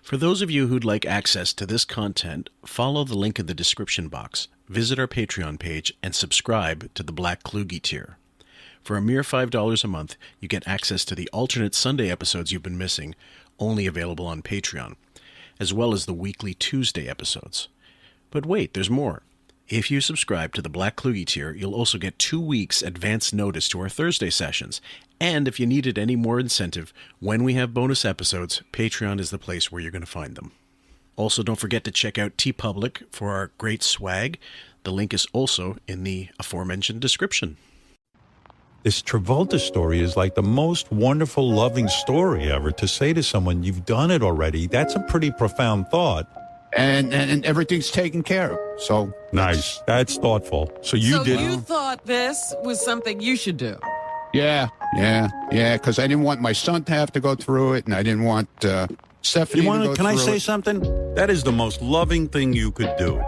For those of you who'd like access to this content, follow the link in the description box, visit our Patreon page, and subscribe to the Black Kluge tier. For a mere $5 a month, you get access to the alternate Sunday episodes you've been missing, only available on Patreon, as well as the weekly Tuesday episodes. But wait, there's more. If you subscribe to the Black Kluge tier, you'll also get 2 weeks advance notice to our Thursday sessions. And if you needed any more incentive, when we have bonus episodes, Patreon is the place where you're going to find them. Also, don't forget to check out Teepublic for our great swag. The link is also in the aforementioned description. This Travolta story is like the most wonderful, loving story ever. To say to someone, you've done it already, that's a pretty profound thought. And everything's taken care of. So nice. That's thoughtful. So you thought this was something you should do? Yeah. Because I didn't want my son to have to go through it, and I didn't want Stephanie to go through it. Can I say something? That is the most loving thing you could do.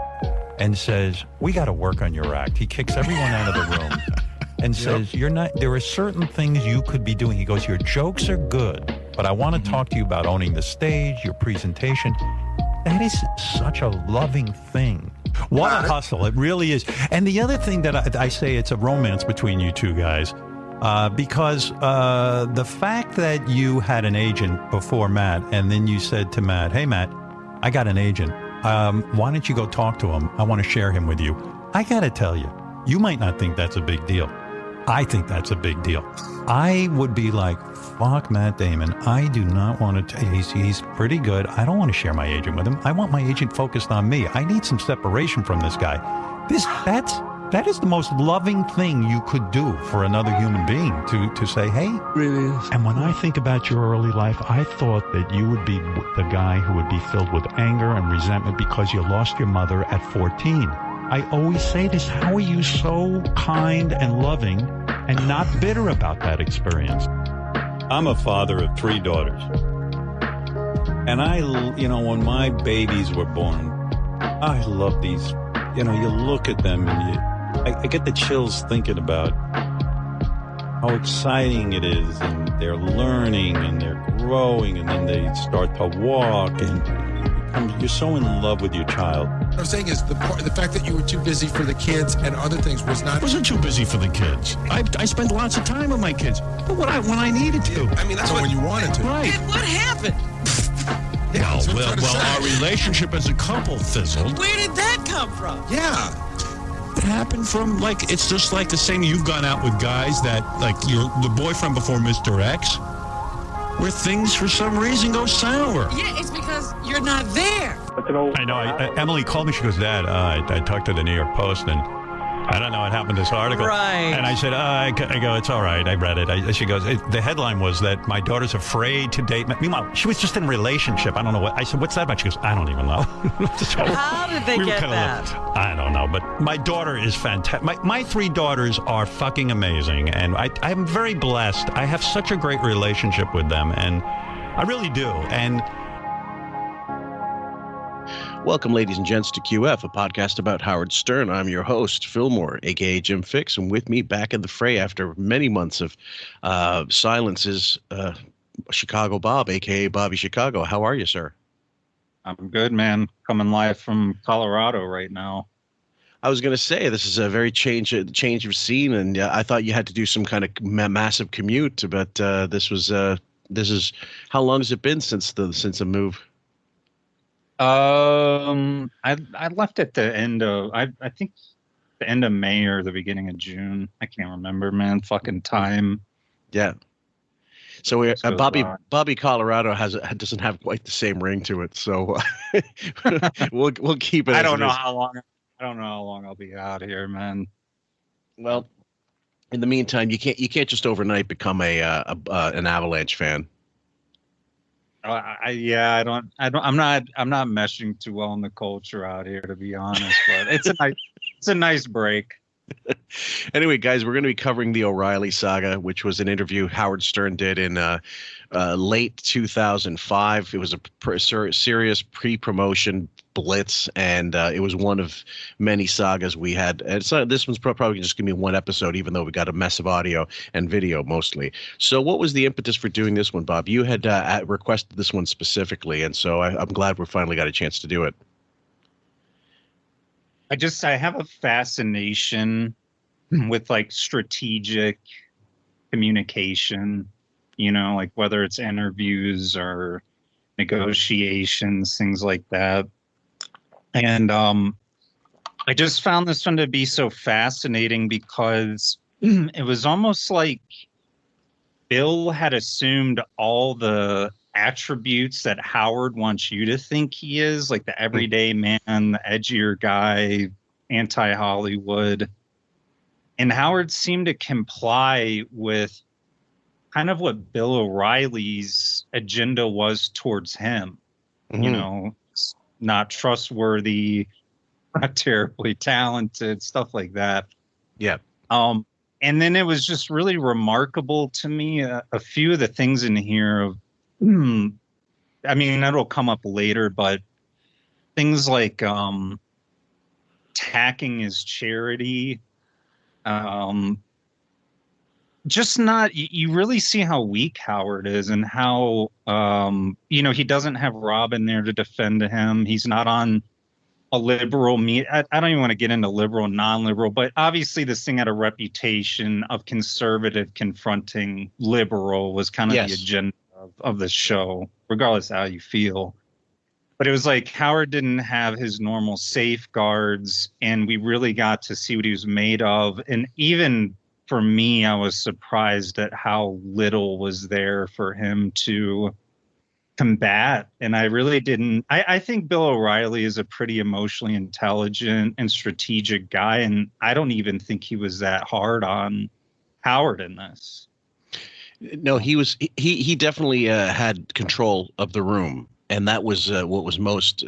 And says, we got to work on your act. He kicks everyone out of the room and says, there are certain things you could be doing. He goes, your jokes are good, but I want to talk to you about owning the stage, your presentation. That is such a loving thing. What a hustle. It really is. And the other thing that I say, it's a romance between you two guys, because the fact that you had an agent before Matt, and then you said to Matt, hey, Matt, I got an agent. Why don't you go talk to him? I want to share him with you. I got to tell you, you might not think that's a big deal. I think that's a big deal. I would be like, fuck Matt Damon. I do not want to. He's pretty good. I don't want to share my agent with him. I want my agent focused on me. I need some separation from this guy. That is the most loving thing you could do for another human being, to say, hey. Really is. And when I think about your early life, I thought that you would be the guy who would be filled with anger and resentment because you lost your mother at 14. I always say this, how are you so kind and loving and not bitter about that experience? I'm a father of 3 daughters. And when my babies were born, I love these, you look at them and I get the chills thinking about how exciting it is, and they're learning and they're growing, and then they start to walk, and you're so in love with your child. What I'm saying is the fact that you were too busy for the kids and other things was not. I wasn't too busy for the kids. I spent lots of time with my kids, but when I needed to. I mean, that's when you wanted to. Right. And what happened? Well, our relationship as a couple fizzled. Where did that come from? Yeah. It happened from, it's just like the saying, you've gone out with guys that, you're the boyfriend before Mr. X, where things for some reason go sour. Yeah, it's because you're not there. I know. Emily called me. She goes, Dad, I talked to the New York Post, and I don't know what happened to this article. Right. And I said, I go, it's all right. I read it. She goes, the headline was that my daughter's afraid to date. Meanwhile, she was just in a relationship. I don't know what. I said, what's that about? She goes, I don't even know. How did they get that? I don't know. But my daughter is fantastic. My 3 daughters are fucking amazing. And I'm very blessed. I have such a great relationship with them. And I really do. And Welcome, ladies and gents, to QF, a podcast about Howard Stern. I'm your host, Fillmore, a.k.a. Jim Fix, and with me back in the fray after many months of silence is Chicago Bob, a.k.a. Bobby Chicago. How are you, sir? I'm good, man. Coming live from Colorado right now. I was going to say, this is a very change of scene, and I thought you had to do some kind of massive commute, but this is how long has it been since the move? I left at the end of I think the end of May or the beginning of June. I can't remember, man. Fucking time. Yeah. So Bobby Colorado doesn't have quite the same ring to it. So we'll keep it. I don't know how long I'll be out here, man. Well, in the meantime, you can't just overnight become an Avalanche fan. I'm not meshing too well in the culture out here, to be honest, but it's a nice break. Anyway, guys, we're going to be covering the O'Reilly saga, which was an interview Howard Stern did in late 2005. It was a Sirius pre-promotion blitz, and it was one of many sagas we had. And this one's probably just going to be one episode, even though we got a mess of audio and video mostly. So what was the impetus for doing this one, Bob? You had requested this one specifically, and so I'm glad we finally got a chance to do it. I have a fascination with like strategic communication, like whether it's interviews or negotiations, things like that. And I just found this one to be so fascinating because it was almost like Bill had assumed all the attributes that Howard wants you to think he is, like the everyday man, the edgier guy, anti-Hollywood. And Howard seemed to comply with kind of what Bill O'Reilly's agenda was towards him. Not trustworthy, not terribly talented, stuff like that. Yeah. And then it was just really remarkable to me, a few of the things in here of, I mean, that'll come up later, but things like attacking his charity, just not, you really see how weak Howard is and how, he doesn't have Robin there to defend him. He's not on a liberal I don't even want to get into liberal and non-liberal, but obviously this thing had a reputation of conservative confronting liberal was kind of the agenda of the show, regardless of how you feel. But it was like Howard didn't have his normal safeguards, and we really got to see what he was made of. And even for me, I was surprised at how little was there for him to combat. And I really didn't. I think Bill O'Reilly is a pretty emotionally intelligent and strategic guy, and I don't even think he was that hard on Howard in this. No, he definitely had control of the room. And that was what was most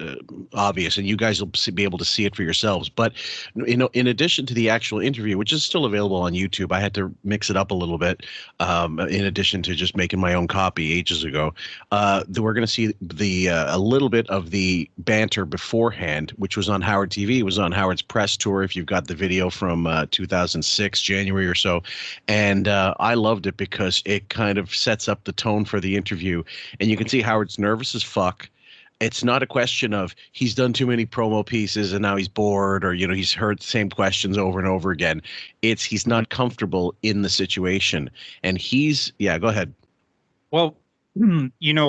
obvious, and you guys will be able to see it for yourselves. But in addition to the actual interview, which is still available on YouTube, I had to mix it up a little bit. In addition to just making my own copy ages ago, we're going to see a little bit of the banter beforehand, which was on Howard TV. It was on Howard's press tour. If you've got the video from 2006, January or so, and I loved it because it kind of sets up the tone for the interview, and you can see Howard's nervous as fuck. It's not a question of he's done too many promo pieces and now he's bored, or he's heard the same questions over and over again. It's he's not comfortable in the situation, and go ahead. Well,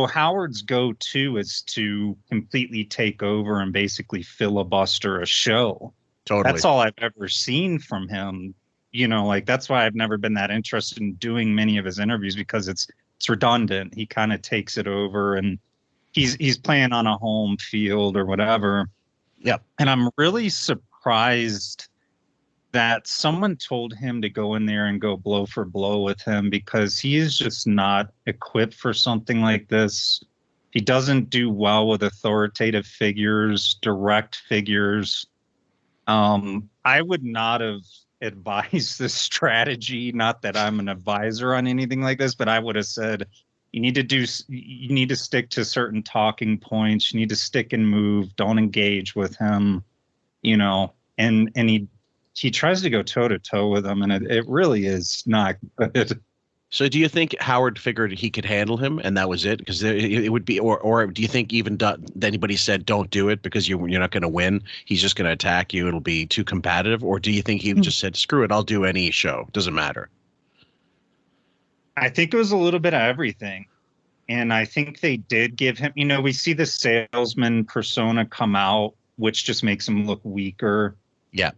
Howard's go-to is to completely take over and basically filibuster a show. Totally. That's all I've ever seen from him. That's why I've never been that interested in doing many of his interviews, because it's redundant. He kind of takes it over, and he's playing on a home field or whatever. Yep. And I'm really surprised that someone told him to go in there and go blow for blow with him, because he is just not equipped for something like this. He doesn't do well with authoritative figures, direct figures. I would not have advised this strategy. Not that I'm an advisor on anything like this, but I would have said, you need to stick to certain talking points. You need to stick and move. Don't engage with him, and he tries to go toe to toe with him, and it really is not good. So do you think Howard figured he could handle him and that was it? Because it would be, or do you think even anybody said don't do it because you're not going to win? He's just going to attack you. It'll be too combative. Or do you think he just said, screw it, I'll do any show. Doesn't matter. I think it was a little bit of everything. And I think they did give him, we see the salesman persona come out, which just makes him look weaker. Yeah.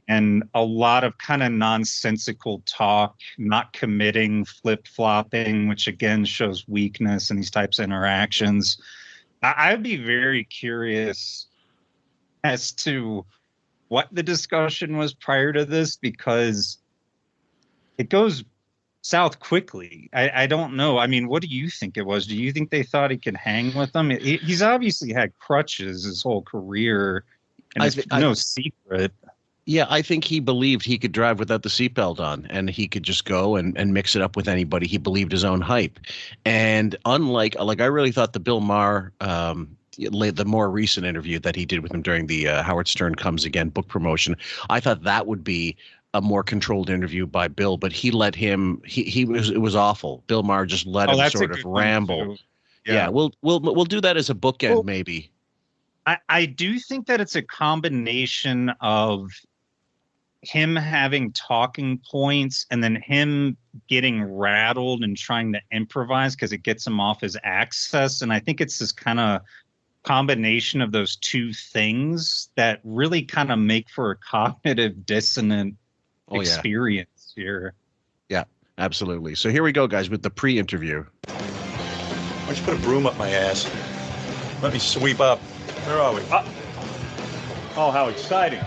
And a lot of kind of nonsensical talk, not committing, flip-flopping, which again shows weakness in these types of interactions. I'd be very curious as to what the discussion was prior to this, because it goes south quickly. I don't know. I mean, what do you think it was? Do you think they thought he could hang with them? He's obviously had crutches his whole career, and it's no secret. Yeah, I think he believed he could drive without the seatbelt on, and he could just go and mix it up with anybody. He believed his own hype. And unlike, I really thought the Bill Maher the more recent interview that he did with him during the Howard Stern Comes Again book promotion. I thought that would be a more controlled interview by Bill, but he let him. It was awful. Bill Maher just let him sort of ramble. Yeah, we'll do that as a bookend, maybe. I do think that it's a combination of him having talking points and then him getting rattled and trying to improvise because it gets him off his axis. And I think it's this kind of combination of those two things that really kind of make for a cognitive dissonant experience here. Yeah, absolutely. So here we go, guys, with the pre-interview. Why don't you put a broom up my ass? Let me sweep up. Where are we? Oh, how exciting.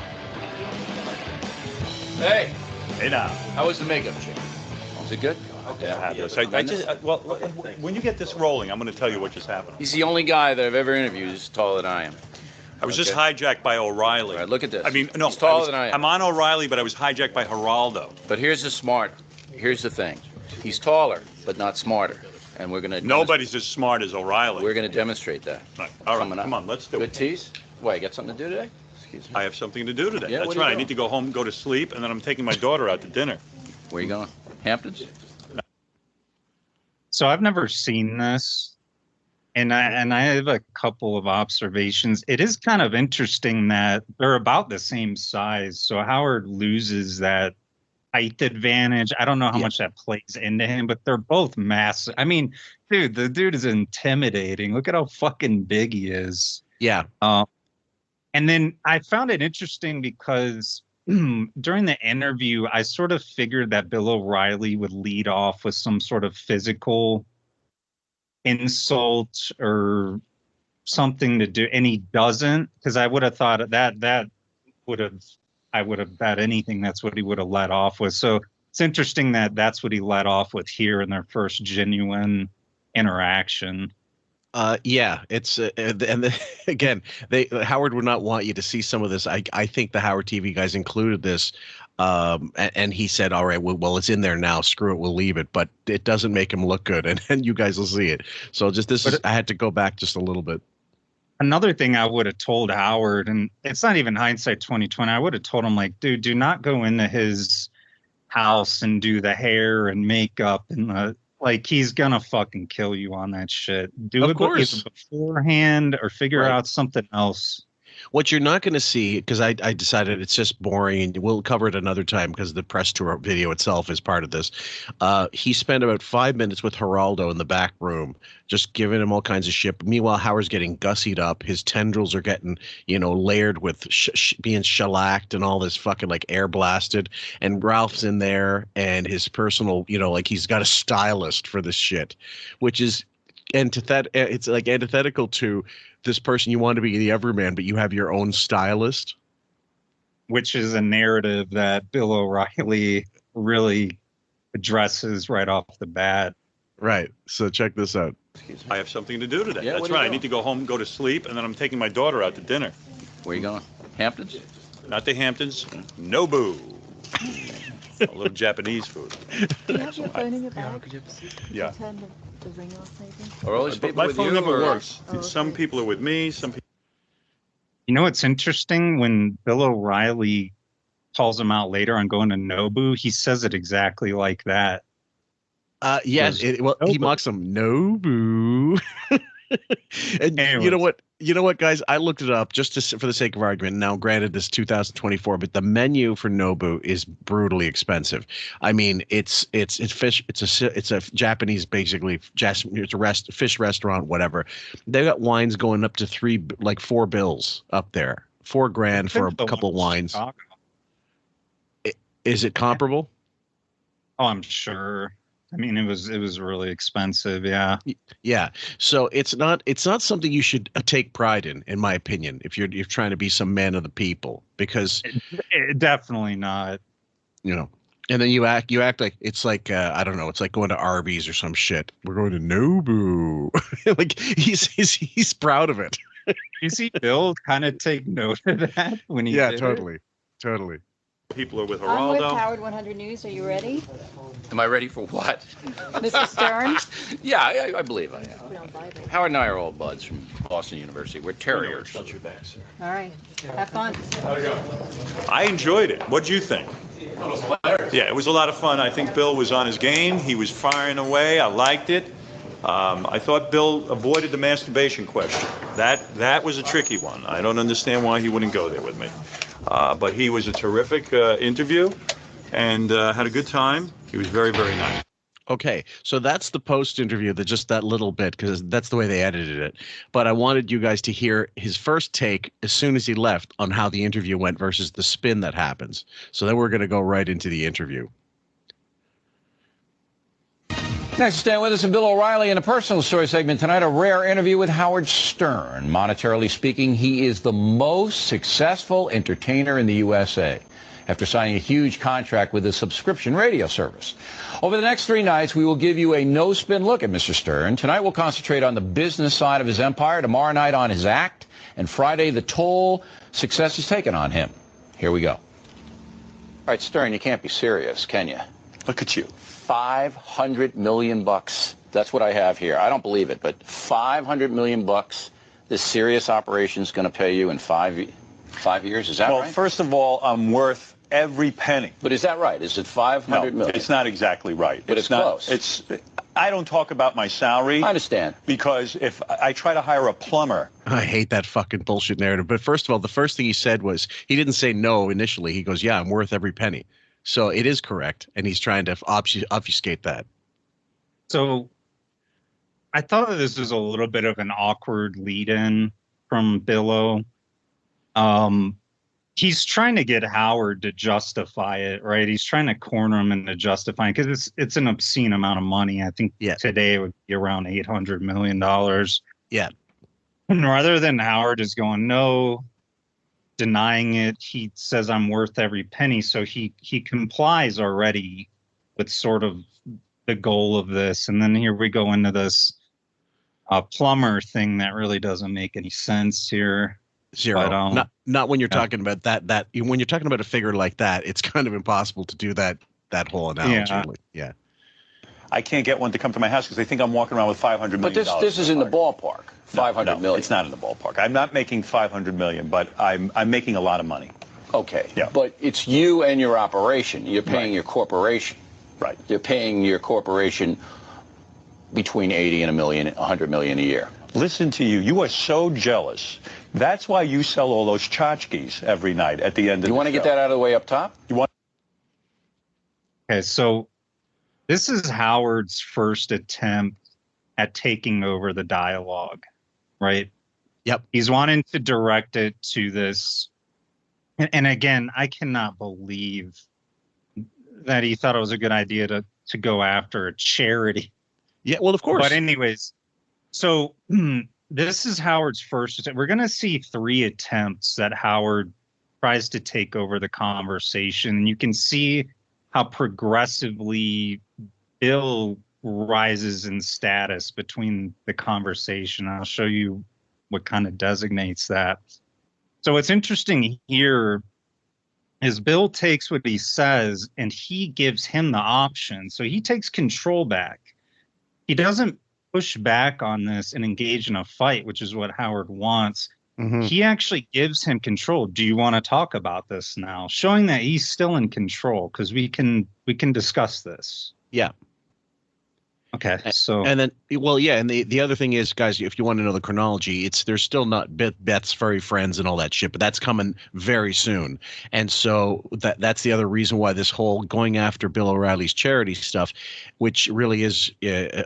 Hey. Hey now. How was the makeup chick? Was it good? When you get this rolling, I'm going to tell you what just happened. He's the only guy that I've ever interviewed who's taller than I am. I was just hijacked by O'Reilly. All right, look at this. I mean, no. He's taller than I am. I'm on O'Reilly, but I was hijacked by Geraldo. But here's the thing. He's taller, but not smarter. And we're going to... Nobody's as smart as O'Reilly. We're going to demonstrate that. All right, come on, let's do it. Good tease? Why, you got something to do today? Excuse me. I have something to do today. Yeah, That's right. I need to go home, go to sleep, and then I'm taking my daughter out to dinner. Where are you going? Hamptons? So I've never seen this, and I have a couple of observations. It is kind of interesting that they're about the same size. So Howard loses that height advantage. I don't know how much that plays into him, but they're both massive. I mean, dude, the dude is intimidating. Look at how fucking big he is. Yeah. And then I found it interesting because during the interview, I sort of figured that Bill O'Reilly would lead off with some sort of physical insult or something to do, and he doesn't, because I would have thought I would have bet anything that's what he would have let off with. So it's interesting that that's what he let off with here in their first genuine interaction. It's again, Howard would not want you to see some of this. I think the Howard TV guys included this, and he said, "All right, well, it's in there now. Screw it, we'll leave it." But it doesn't make him look good, and you guys will see it. So I had to go back just a little bit. Another thing I would have told Howard, and it's not even hindsight 2020, I would have told him, like, dude, do not go into his house and do the hair and makeup and like, he's gonna fucking kill you on that shit. Do it beforehand or figure out something else. What you're not going to see, because I decided it's just boring, and we'll cover it another time because the press tour video itself is part of this. He spent about 5 minutes with Geraldo in the back room, just giving him all kinds of shit. Meanwhile, Howard's getting gussied up. His tendrils are getting, layered with being shellacked and all this fucking like air blasted. And Ralph's in there, and his personal, like he's got a stylist for this shit, which is it's like antithetical to this person. You want to be the everyman, but you have your own stylist, which is a narrative that Bill O'Reilly really addresses right off the bat. Right. So check this out. I have something to do today. Yeah, that's right. I need to go home, go to sleep, and then I'm taking my daughter out to dinner. Where are you going? Hamptons? Not the Hamptons. Nobu. A little Japanese food. Do you have your phone in your bag? Yeah. Turn the ring off, maybe? Are all these people my with phone you, never or? works. Oh, okay. Some people are with me. Some people. It's interesting when Bill O'Reilly calls him out later on going to Nobu, he says it exactly like that. Yes. He mocks him. Nobu. And Anyways. You know what, guys? I looked it up just for the sake of argument. Now, granted, this is 2024, but the menu for Nobu is brutally expensive. I mean, it's fish. It's a Japanese, basically. It's a fish restaurant, whatever. They got wines going up to $4 bills up there. $4,000 for a couple wines. Is it comparable? Oh, I'm sure. I mean, it was really expensive. Yeah. Yeah. So it's not something you should take pride in my opinion, if you're trying to be some man of the people, because definitely not. And then you act like it's like I don't know, it's like going to Arby's or some shit. We're going to Nobu. Like he's proud of it. You see Bill kind of take note of that when he did totally. People are with I'm with Geraldo. Howard 100 News. Are you ready? Am I ready for what? Mr. Stern? Yeah, I believe I am. Howard and I are old buds from Boston University. We're terriers. All right. Have fun. I enjoyed it. What'd you think? Yeah, it was a lot of fun. I think Bill was on his game. He was firing away. I liked it. I thought Bill avoided the masturbation question. That was a tricky one. I don't understand why he wouldn't go there with me. But he was a terrific interview and had a good time. He was very, very nice. Okay, so that's the post interview, just that little bit, because that's the way they edited it. But I wanted you guys to hear his first take as soon as he left on how the interview went versus the spin that happens. So then we're going to go right into the interview. Next, stay with us, and Bill O'Reilly in a personal story segment tonight, a rare interview with Howard Stern. Monetarily speaking, he is the most successful entertainer in the USA after signing a huge contract with a subscription radio service. Over the next 3 nights, we will give you a no-spin look at Mr. Stern. Tonight, we'll concentrate on the business side of his empire. Tomorrow night on his act. And Friday, the toll success is taken on him. Here we go. All right, Stern, you can't be serious, can you? Look at you. $500 million. That's what I have here. I don't believe it, but $500 million. This Sirius operation is going to pay you in 5 years. Is that right? Well, first of all, I'm worth every penny. But is that right? Is it $500 million? It's not exactly right. But it's not, close. I don't talk about my salary. I understand. Because if I try to hire a plumber. I hate that fucking bullshit narrative. But first of all, the first thing he said was, he didn't say no initially. He goes, yeah, I'm worth every penny. So it is correct. And he's trying to obfuscate that. So I thought that this was a little bit of an awkward lead-in from Billo. He's trying to get Howard to justify it, right? He's trying to corner him into justifying, because it's an obscene amount of money. I think today it would be around $800 million. Yeah. And rather than Howard is going, no, denying it, he says, I'm worth every penny. So he complies already with sort of the goal of this. And then here we go into this plumber thing that really doesn't make any sense here. Zero. But, not when you're talking about that when you're talking about a figure like that, it's kind of impossible to do that whole analogy. Yeah. I can't get one to come to my house because they think I'm walking around with $500 million. But this is in the ballpark. $500 million. It's not in the ballpark. I'm not making $500 million, but I'm making a lot of money. Okay. Yeah. But it's you and your operation. You're paying your corporation. Right. You're paying your corporation between 80 and $100 million a year. Listen to you. You are so jealous. That's why you sell all those tchotchkes every night at the end of the show. You want to get that out of the way up top? Okay, so this is Howard's first attempt at taking over the dialogue, right? Yep. He's wanting to direct it to this. And again, I cannot believe that he thought it was a good idea to go after a charity. Yeah, well, of course. But anyways, so this is Howard's first attempt. We're going to see 3 attempts that Howard tries to take over the conversation. You can see how progressively Bill rises in status between the conversation. I'll show you what kind of designates that. So what's interesting here is Bill takes what he says and he gives him the option. So he takes control back. He doesn't push back on this and engage in a fight, which is what Howard wants. Mm-hmm. He actually gives him control. Do you want to talk about this now? Showing that he's still in control, because we can discuss this. Yeah. Okay. So and then, well, yeah, and the other thing is, guys, if you want to know the chronology, there's still not Beth's furry friends and all that shit, but that's coming very soon. And so that's the other reason why this whole going after Bill O'Reilly's charity stuff, which really is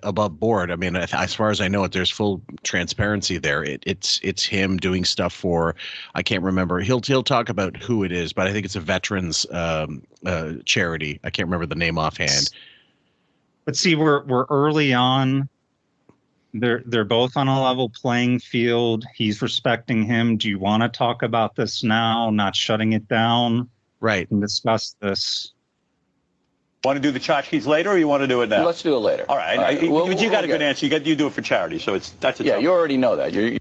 above board. I mean, as far as I know it, there's full transparency there. It's him doing stuff for, I can't remember. He'll talk about who it is, but I think it's a veterans charity. I can't remember the name offhand. But see, we're early on. They're both on a level playing field. He's respecting him. Do you want to talk about this now? Not shutting it down. Right. And discuss this. Want to do the tchotchkes later, or you want to do it now? Let's do it later. All right. You got a good answer. You do it for charity, so that's a yeah. You already know that.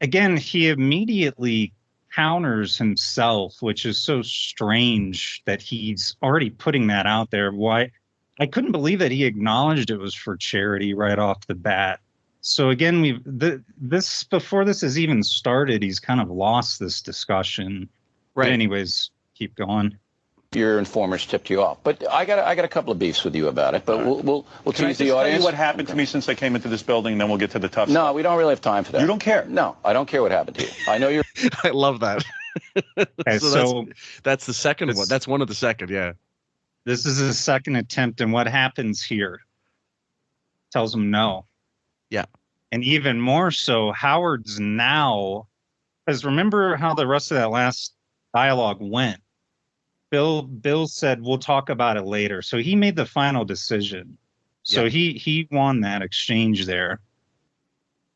Again, he immediately counters himself, which is so strange that he's already putting that out there. Why? I couldn't believe that he acknowledged it was for charity right off the bat. So again, this before this has even started, he's kind of lost this discussion. Right. But anyways, keep going. Your informers tipped you off, but I got a couple of beefs with you about it. But we'll tease the Tell audience. you what happened to me since I came into this building, and then we'll get to the tough No, stuff. we don't really have time for that. You don't care? No, I don't care what happened to you. I know you're. I love that. Okay, so that's the second one. That's one of the second, yeah. This is his second attempt, and what happens here? Tells him no. Yeah. And even more so, Howard's now, because remember how the rest of that last dialogue went. Bill said, we'll talk about it later. So he made the final decision. So Yeah. he won that exchange there.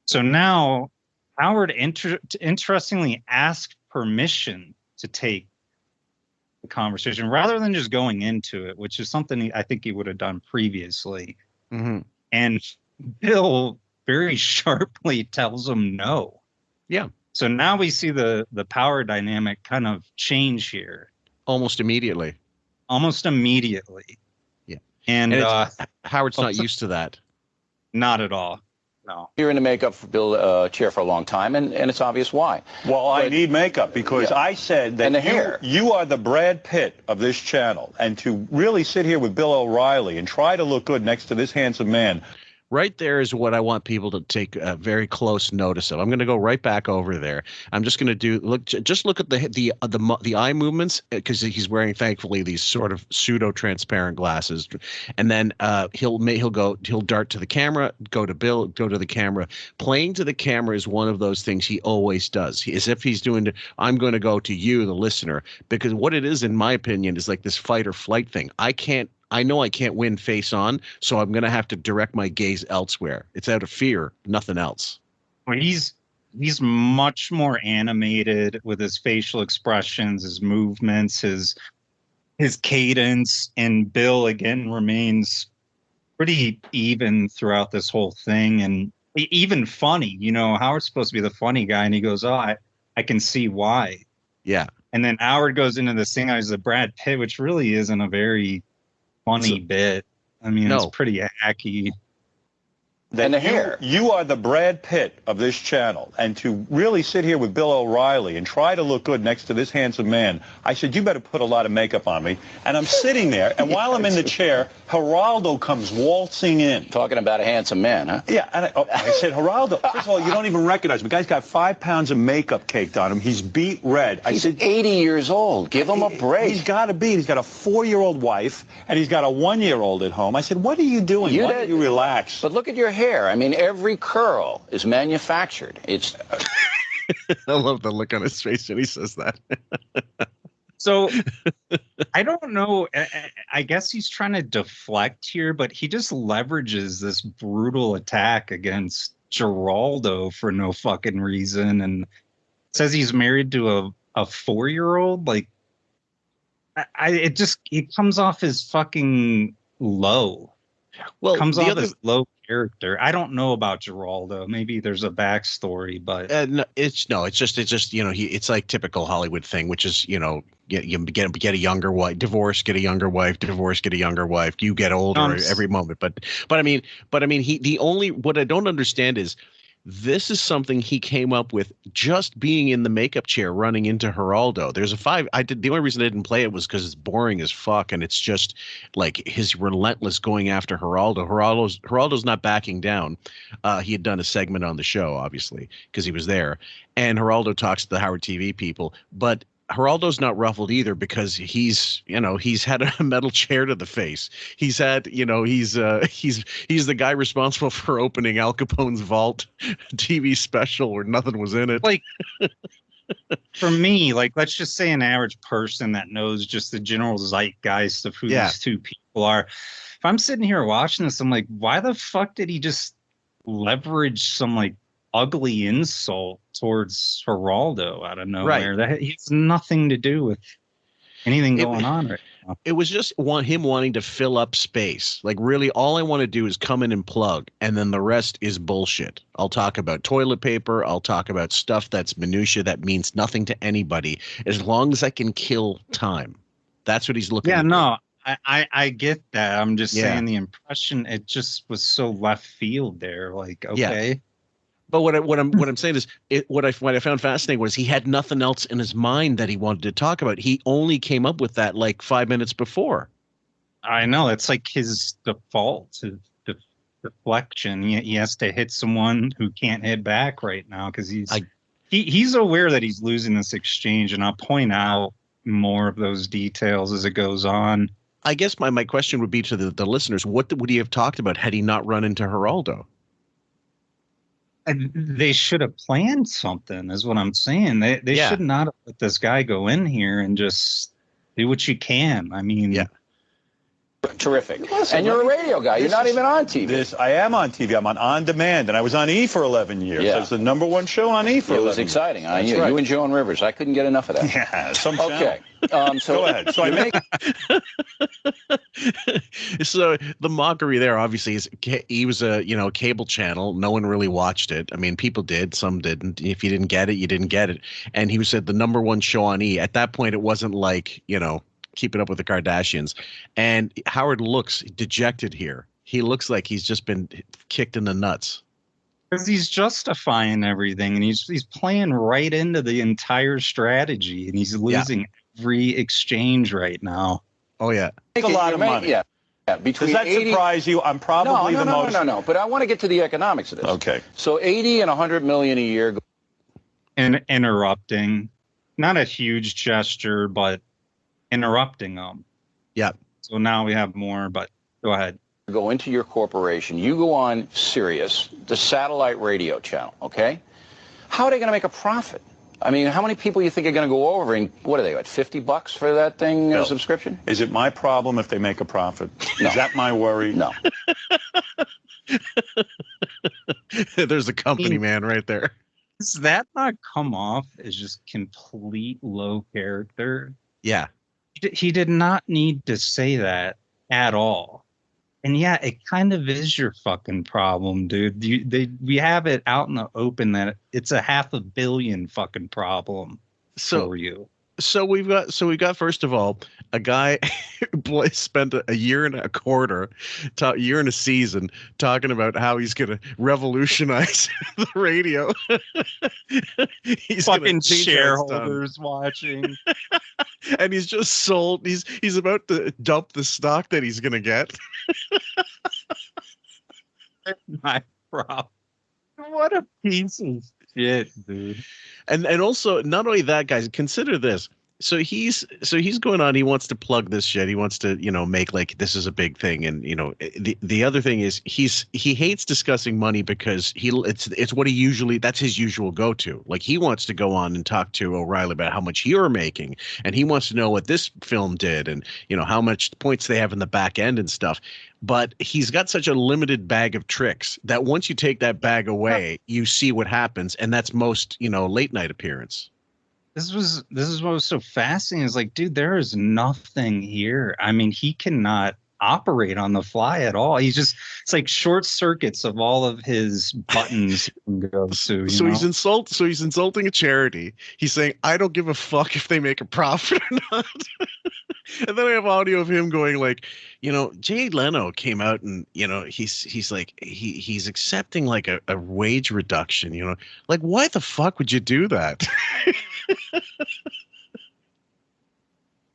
So now Howard interestingly asked permission to take the conversation rather than just going into it, which is something I think he would have done previously. Mm-hmm. And Bill very sharply tells him no. Yeah. So now we see the power dynamic kind of change here. Almost immediately. Yeah. And Howard's not used to that. Not at all. No. You're in the makeup for Bill chair for a long time, and it's obvious why. Well, I need makeup because I said that And the hair. You are the Brad Pitt of this channel, and to really sit here with Bill O'Reilly and try to look good next to this handsome man. Right there is what I want people to take very close notice of. I'm going to go right back over there. I'm just going to look at the eye movements, because he's wearing, thankfully, these sort of pseudo transparent glasses, and then he'll dart to the camera, go to Bill, go to the camera. Playing to the camera is one of those things he always does. As if he's doing. I'm going to go to you, the listener, because what it is, in my opinion, is like this fight or flight thing. I know I can't win face on, so I'm going to have to direct my gaze elsewhere. It's out of fear, nothing else. Well, he's much more animated with his facial expressions, his movements, his cadence, and Bill again remains pretty even throughout this whole thing, and even funny. You know, Howard's supposed to be the funny guy, and he goes, "Oh, I can see why." Yeah. And then Howard goes into this thing as the Brad Pitt, which really isn't a very funny bit. I mean, it's pretty hacky. And the hair. You are the Brad Pitt of this channel, and to really sit here with Bill O'Reilly and try to look good next to this handsome man, I said, you better put a lot of makeup on me. And I'm sitting there, and while I'm in the chair, Geraldo comes waltzing in. Talking about a handsome man, huh? Yeah, and I said, Geraldo, first of all, you don't even recognize him. The guy's got 5 pounds of makeup caked on him. He's beat red. He's 80 years old. Give him a break. He's got to be. He's got a 4-year-old wife, and he's got a 1-year-old at home. I said, what are you doing? Why don't you relax? But look at your hair. I mean, every curl is manufactured. It's. I love the look on his face when he says that. So I don't know. I guess he's trying to deflect here, but he just leverages this brutal attack against Geraldo for no fucking reason, and says he's married to a 4-year-old. Like, it comes off as fucking low. Well, comes off as low character. I don't know about Geraldo. Maybe there's a backstory, but no, it's just it's like typical Hollywood thing, which is you get a younger wife, divorce, get a younger wife, divorce, get a younger wife. You get older every moment, but I mean what I don't understand is this is something he came up with just being in the makeup chair running into Geraldo. There's the only reason I didn't play it was because it's boring as fuck, and it's just like his relentless going after Geraldo. Geraldo's not backing down. He had done a segment on the show, obviously, because he was there, and Geraldo talks to the Howard TV people, but Geraldo's not ruffled either because he's had a metal chair to the face. He's had, he's the guy responsible for opening Al Capone's vault TV special where nothing was in it. Like, for me, like, let's just say an average person that knows just the general zeitgeist of who these two people are. If I'm sitting here watching this, I'm like, why the fuck did he just leverage some like ugly insult towards Geraldo out of nowhere? That has nothing to do with anything going on right now. It was just him wanting to fill up space. Like, really, all I want to do is come in and plug, and then the rest is bullshit. I'll talk about toilet paper. I'll talk about stuff that's minutia that means nothing to anybody, as long as I can kill time. That's what he's looking at. Yeah, no, I get that. I'm just saying the impression, it just was so left field there. Like, okay. Yeah. But what I'm saying is, what I found fascinating was he had nothing else in his mind that he wanted to talk about. He only came up with that like 5 minutes before. I know, it's like his default deflection. He has to hit someone who can't hit back right now because he's aware that he's losing this exchange, and I'll point out more of those details as it goes on. I guess my question would be to the listeners: what would he have talked about had he not run into Geraldo? And they should have planned something, is what I'm saying. They should not have let this guy go in here and just do what you can. I mean, Terrific. Listen, and you're a radio guy. You're not even on TV. I am on TV. I'm on demand, and I was on E for 11 years. Yeah. It was the #1 show on E for 11 years. It was exciting. You and Joan Rivers. I couldn't get enough of that. Yeah, okay. So go ahead. So So the mockery there, obviously, is he was a cable channel. No one really watched it. I mean, people did, some didn't. If you didn't get it, you didn't get it. And he was at the #1 show on E. At that point, it wasn't like Keeping Up with the Kardashians. And Howard looks dejected here. He looks like he's just been kicked in the nuts. Because he's justifying everything, and he's playing right into the entire strategy, and he's losing every exchange right now. Oh, yeah. Make a lot of money. Yeah. Between Does that surprise you? I'm probably the most... No. But I want to get to the economics of this. Okay. So 80 and 100 million a year. And interrupting. Not a huge gesture, but interrupting them. Yeah. So now we have more, but go ahead. Go into your corporation. You go on Sirius, the satellite radio channel, okay? How are they going to make a profit? I mean, how many people you think are going to go over, and what are they, $50 for that thing subscription? Is it my problem if they make a profit? No. Is that my worry? No. There's a company man right there. Does that not come off as just complete low character? Yeah. He did not need to say that at all. And yeah, it kind of is your fucking problem, dude. We have it out in the open that it's a $500 million fucking problem for you. So we've got first of all a guy who spent a year and a quarter, year and a season talking about how he's going to revolutionize the radio. He's fucking shareholders watching, and he's just sold. He's about to dump the stock that he's going to get. My problem. What a piece of shit, dude. And also, not only that, guys, consider this. So he's going on. He wants to plug this shit. He wants to, make like this is a big thing. And the other thing is he hates discussing money because it's what that's his usual go to. Like he wants to go on and talk to O'Reilly about how much you're making, and he wants to know what this film did, and how much points they have in the back end and stuff. But he's got such a limited bag of tricks that once you take that bag away, you see what happens, and that's most late night appearance. This is what was so fascinating. It's like, dude, there is nothing here. I mean, he cannot operate on the fly at all. It's like short circuits of all of his buttons he can go to. He's insulting a charity. He's saying, I don't give a fuck if they make a profit or not. And then I have audio of him going like, Jay Leno came out and, he's like, he's accepting like a wage reduction, like, why the fuck would you do that?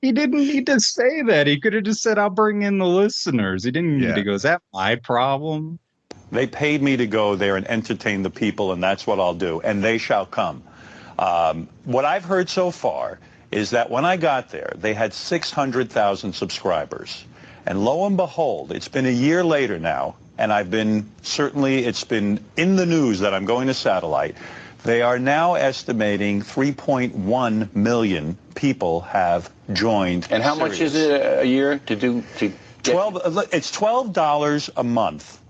He didn't need to say that. He could have just said, I'll bring in the listeners. He didn't need to go, is that my problem? They paid me to go there and entertain the people, and that's what I'll do, and they shall come. What I've heard so far is that when I got there, they had 600,000 subscribers. And lo and behold, it's been a year later now, and it's been in the news that I'm going to satellite. They are now estimating 3.1 million people have joined. And how much is it a year to get? It's $12 a month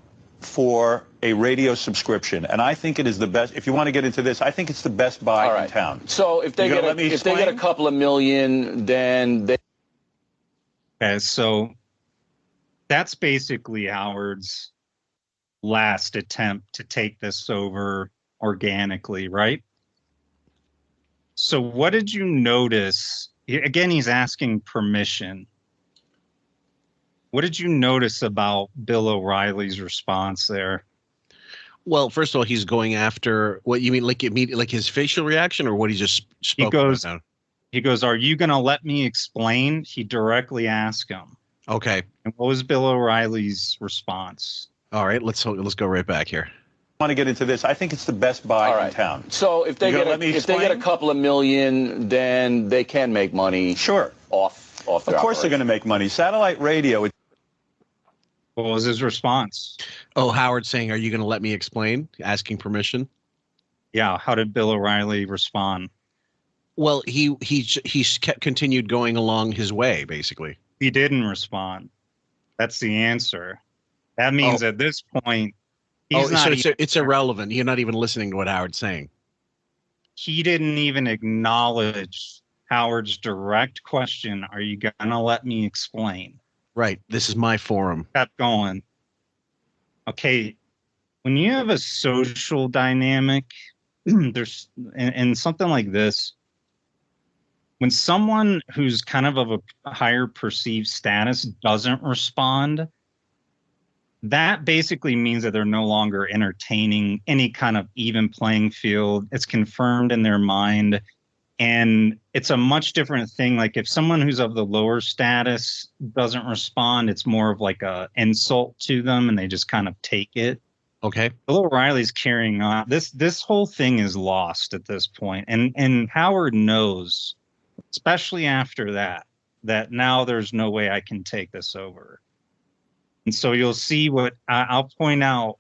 for a radio subscription, and I think it is the best. If you want to get into this, I think it's the best buy in town. So if they get a couple of million, then they Okay, so that's basically Howard's last attempt to take this over organically, right? So what did you notice? Again, he's asking permission. What did you notice about Bill O'Reilly's response there? Well, first of all, he's going after what you mean, like his facial reaction, or what he just spoke about. He goes, "Are you going to let me explain?" He directly asked him. Okay. And what was Bill O'Reilly's response? All right, let's go right back here. I want to get into this. I think it's the best buy in town. So if they get a couple of million, then they can make money. Sure. Off their Of course operation. they're going to make money. Satellite radio. What was his response? Oh, Howard saying, "Are you going to let me explain?" Asking permission. Yeah. How did Bill O'Reilly respond? Well, he continued going along his way, basically. He didn't respond. That's the answer. That means at this point, it's irrelevant. You're not even listening to what Howard's saying. He didn't even acknowledge Howard's direct question, "Are you going to let me explain?" Right. This is my forum. Kept going. Okay. When you have a social dynamic, there's and something like this, when someone who's kind of a higher perceived status doesn't respond, that basically means that they're no longer entertaining any kind of even playing field. It's confirmed in their mind. And it's a much different thing. Like if someone who's of the lower status doesn't respond, it's more of like a insult to them and they just kind of take it. Okay. Bill O'Reilly's carrying on. This whole thing is lost at this point. And Howard knows, especially after that now there's no way I can take this over. And so you'll see what I'll point out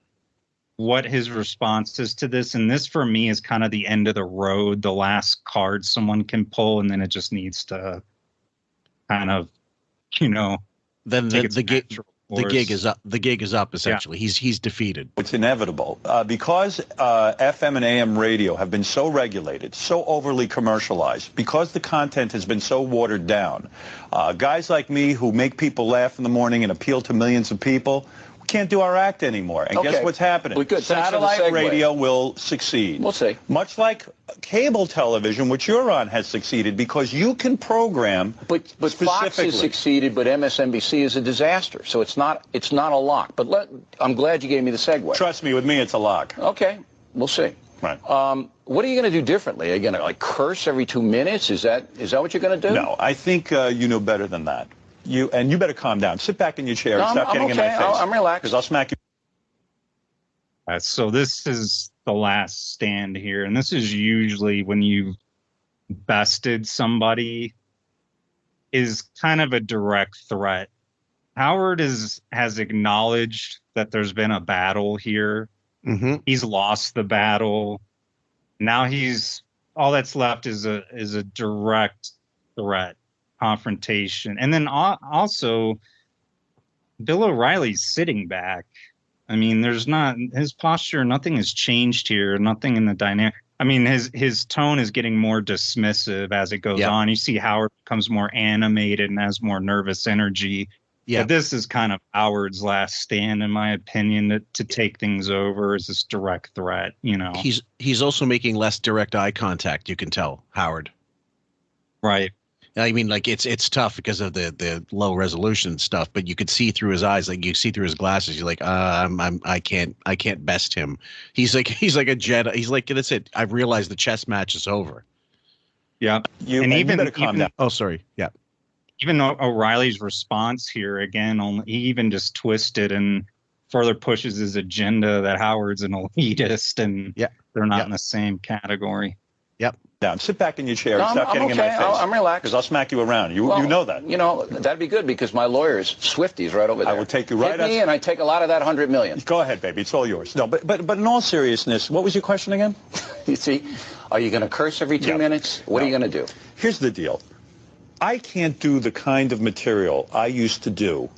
what his response is to this. And this for me is kind of the end of the road, the last card someone can pull. And then it just needs to kind of, then the gig is up. The gig is up, essentially. Yeah. He's defeated. It's inevitable because FM and AM radio have been so regulated, so overly commercialized, because the content has been so watered down. Guys like me who make people laugh in the morning and appeal to millions of people, we can't do our act anymore. And guess what's happening? Satellite radio will succeed. We'll see. Much like cable television, which you're on, has succeeded because you can program. But Fox has succeeded, but MSNBC is a disaster. So it's not a lock. But I'm glad you gave me the segue. Trust me, with me, it's a lock. Okay, we'll see. Right. What are you going to do differently? Are you going to like curse every 2 minutes? Is that what you're going to do? No, I think you know better than that. You better calm down. Sit back in your chair and stop getting in my face. I'm relaxed. Because I'll smack you. So this is the last stand here. And this is usually when you've bested somebody is kind of a direct threat. Howard has acknowledged that there's been a battle here. Mm-hmm. He's lost the battle. Now all that's left is a direct threat. Confrontation. And then also Bill O'Reilly's sitting back. I mean, there's not his posture, nothing has changed here, nothing in the dynamic. I mean, his tone is getting more dismissive as it goes on. You see Howard becomes more animated and has more nervous energy. Yeah. But this is kind of Howard's last stand, in my opinion, to take things over as this direct threat, He's also making less direct eye contact, you can tell, Howard. Right. I mean, like it's tough because of the low resolution stuff, but you could see through his eyes, like you see through his glasses. You're like, I can't best him. He's like a Jedi. He's like, that's it. I've realized the chess match is over. Yeah, you better calm down. Oh, sorry. Yeah. Even though O'Reilly's response here again, he even just twisted and further pushes his agenda that Howard's an elitist and they're not in the same category. Yep. Down. Sit back in your chair and stop getting in my face. I'm relaxed. Because I'll smack you around. You know that. That'd be good because my lawyer's Swifty's right over there. I will take you right Hit me and I take a lot of that $100 million. Go ahead, baby. It's all yours. No, but in all seriousness, what was your question again? You see, are you going to curse every 2 minutes? What are you going to do? Here's the deal. I can't do the kind of material I used to do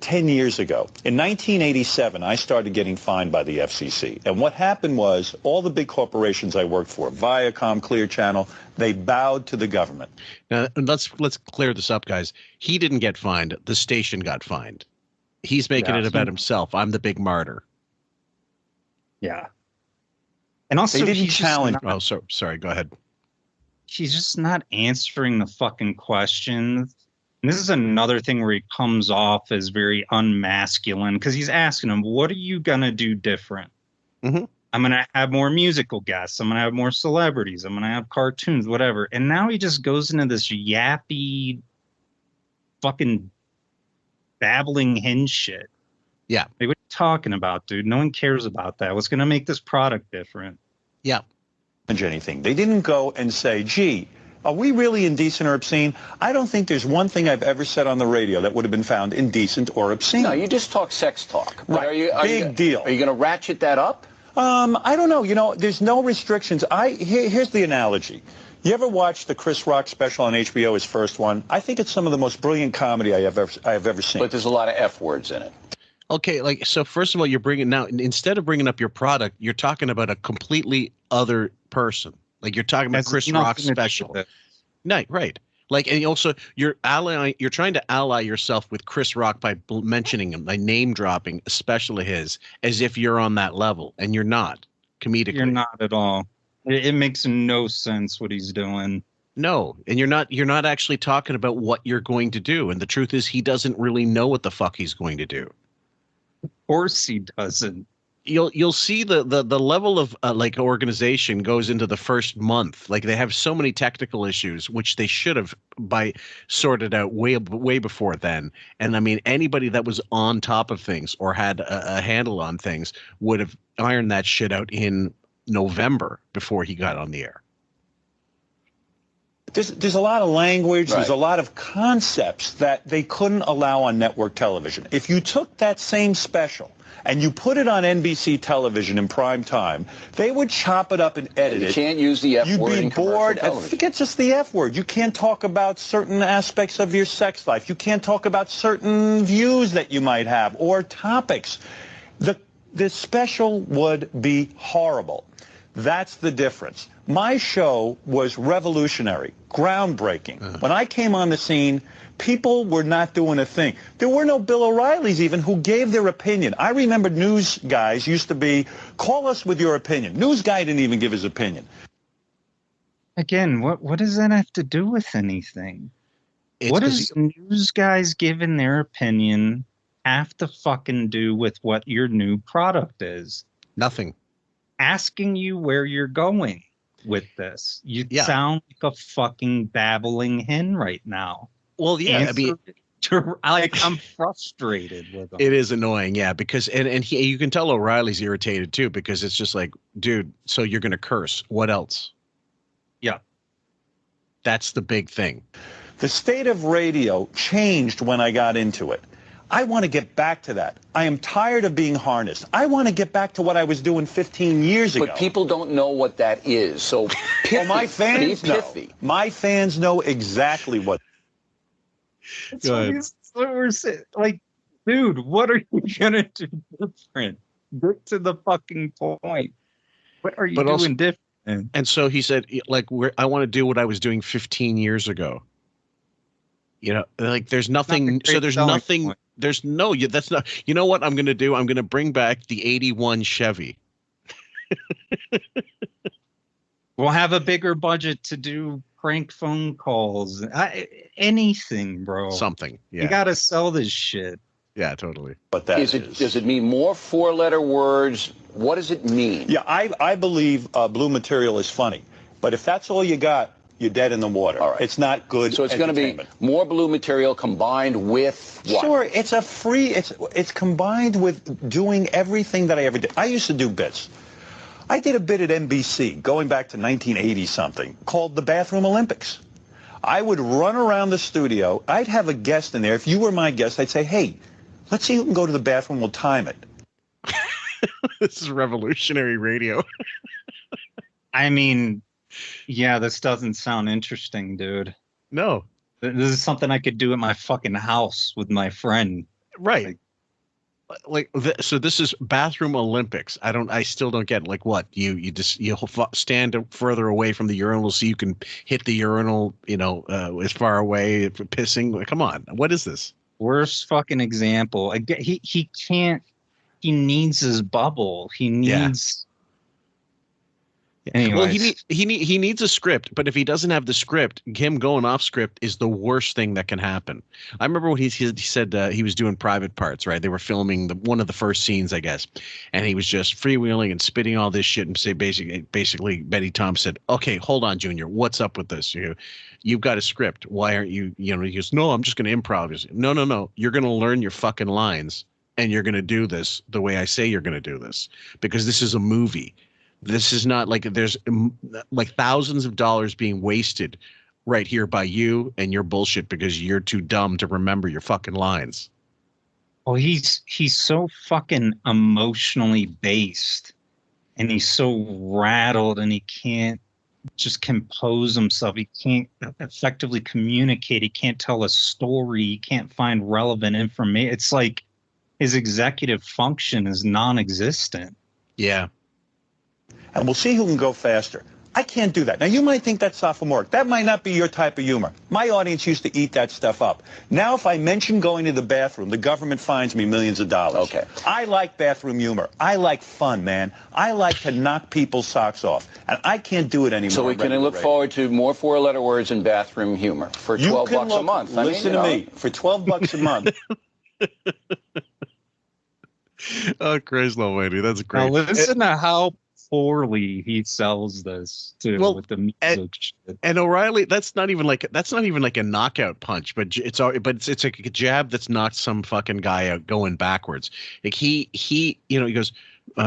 10 years ago. In 1987, I started getting fined by the FCC. And what happened was all the big corporations I worked for, Viacom, Clear Channel, they bowed to the government. Now, let's clear this up, guys. He didn't get fined. The station got fined. He's making it about himself. I'm the big martyr. Yeah. And also, they didn't challenge. Oh, sorry. Go ahead. He's just not answering the fucking questions. And this is another thing where he comes off as very unmasculine because he's asking him, what are you going to do different? Mm-hmm. I'm going to have more musical guests. I'm going to have more celebrities. I'm going to have cartoons, whatever. And now he just goes into this yappy fucking babbling hen shit. Yeah. Like, what are you talking about, dude? No one cares about that. What's going to make this product different? Yeah. Anything. They didn't go and say, gee, are we really indecent or obscene? I don't think there's one thing I've ever said on the radio that would have been found indecent or obscene. No, you just talk sex talk. Right. Big deal. Are you going to ratchet that up? I don't know. You know, there's no restrictions. Here's the analogy. You ever watched the Chris Rock special on HBO, his first one? I think it's some of the most brilliant comedy I have ever seen. But there's a lot of F words in it. Okay, so first of all, you're bringing now, instead of bringing up your product, you're talking about a completely other person. Like you're talking about Chris Rock's special. No, right. Like, and also you're trying to ally yourself with Chris Rock by mentioning him, by name dropping a special of his, as if you're on that level, and you're not comedically. You're not at all. It makes no sense what he's doing. No, and you're not actually talking about what you're going to do. And the truth is, he doesn't really know what the fuck he's going to do. Of course he doesn't. You'll see the level of like organization goes into the first month. Like they have so many technical issues, which they should have sorted out way before then. And I mean, anybody that was on top of things or had a handle on things would have ironed that shit out in November before he got on the air. There's a lot of language, right. There's a lot of concepts that they couldn't allow on network television. If you took that same special and you put it on NBC television in prime time, they would chop it up and edit it. You can't use the F word. You'd be bored. Forget just the F word. You can't talk about certain aspects of your sex life. You can't talk about certain views that you might have or topics. The special would be horrible. That's the difference. My show was revolutionary, groundbreaking. When I came on the scene, people were not doing a thing. There were no Bill O'Reillys even who gave their opinion. I remember news guys used to be, call us with your opinion. News guy didn't even give his opinion. Again, what does that have to do with anything? What does news guys giving their opinion have to fucking do with what your new product is? Nothing. Asking you where you're going with this. You sound like a fucking babbling hen right now. Well, yeah, I mean, I'm frustrated with him. It is annoying, yeah, because and you can tell O'Reilly's irritated too, because it's just like, dude, so you're gonna curse. What else? Yeah. That's the big thing. The state of radio changed when I got into it. I want to get back to that. I am tired of being harnessed. I want to get back to what I was doing 15 years ago. But people don't know what that is. So pithy. Well, my fans know. Pithy. My fans know exactly what. That's what we're saying. Like, dude, what are you gonna do different? Get to the fucking point. What are you doing different? And so he said, like, I want to do what I was doing 15 years ago. You know, like there's nothing. So there's nothing. Point. There's no. That's not. You know what I'm going to do? I'm going to bring back the '81 Chevy. We'll have a bigger budget to do prank phone calls. Anything, bro. Something. Yeah. You got to sell this shit. Yeah, totally. But that does it mean more four-letter words? What does it mean? Yeah, I believe blue material is funny, but if that's all you got, you're dead in the water. All right. It's not good. So it's going to be more blue material combined with what? Sure, it's a free. It's combined with doing everything that I ever did. I used to do bits. I did a bit at NBC going back to 1980 something called the Bathroom Olympics. I would run around the studio. I'd have a guest in there. If you were my guest, I'd say, "Hey, let's see who can go to the bathroom. We'll time it." This is revolutionary radio. I mean. Yeah, this doesn't sound interesting, dude. No. This is something I could do at my fucking house with my friend. Right. So this is bathroom Olympics. I still don't get it. Like what? You stand further away from the urinal so you can hit the urinal, as far away for pissing. Like, come on. What is this? Worst fucking example. He can't. He needs his bubble. He needs. Anyways. Well, he needs a script, but if he doesn't have the script, him going off script is the worst thing that can happen. I remember when he said he was doing private parts, right? They were filming one of the first scenes, I guess, and he was just freewheeling and spitting all this shit and say basically Betty Tom said, "Okay, hold on, Junior, what's up with this? You've got a script. Why aren't you? He goes, "No, I'm just going to improv." He goes, No, you're going to learn your fucking lines and you're going to do this the way I say you're going to do this because this is a movie. This is not like there's like thousands of dollars being wasted right here by you and your bullshit because you're too dumb to remember your fucking lines. Well, he's so fucking emotionally based and he's so rattled and he can't just compose himself. He can't effectively communicate. He can't tell a story. He can't find relevant information. It's like his executive function is non-existent. Yeah. And we'll see who can go faster. I can't do that. Now, you might think that's sophomoric. That might not be your type of humor. My audience used to eat that stuff up. Now, if I mention going to the bathroom, the government fines me millions of dollars. Okay. I like bathroom humor. I like fun, man. I like to knock people's socks off. And I can't do it anymore. So we can look forward to more four-letter words in bathroom humor for $12 a month. Listen to me. For $12 a month. Oh, Christ almighty. That's great. Now listen to how poorly he sells this too with the music shit. And O'Reilly, that's not even like a knockout punch, but it's like a jab that's knocked some fucking guy out going backwards. Like he goes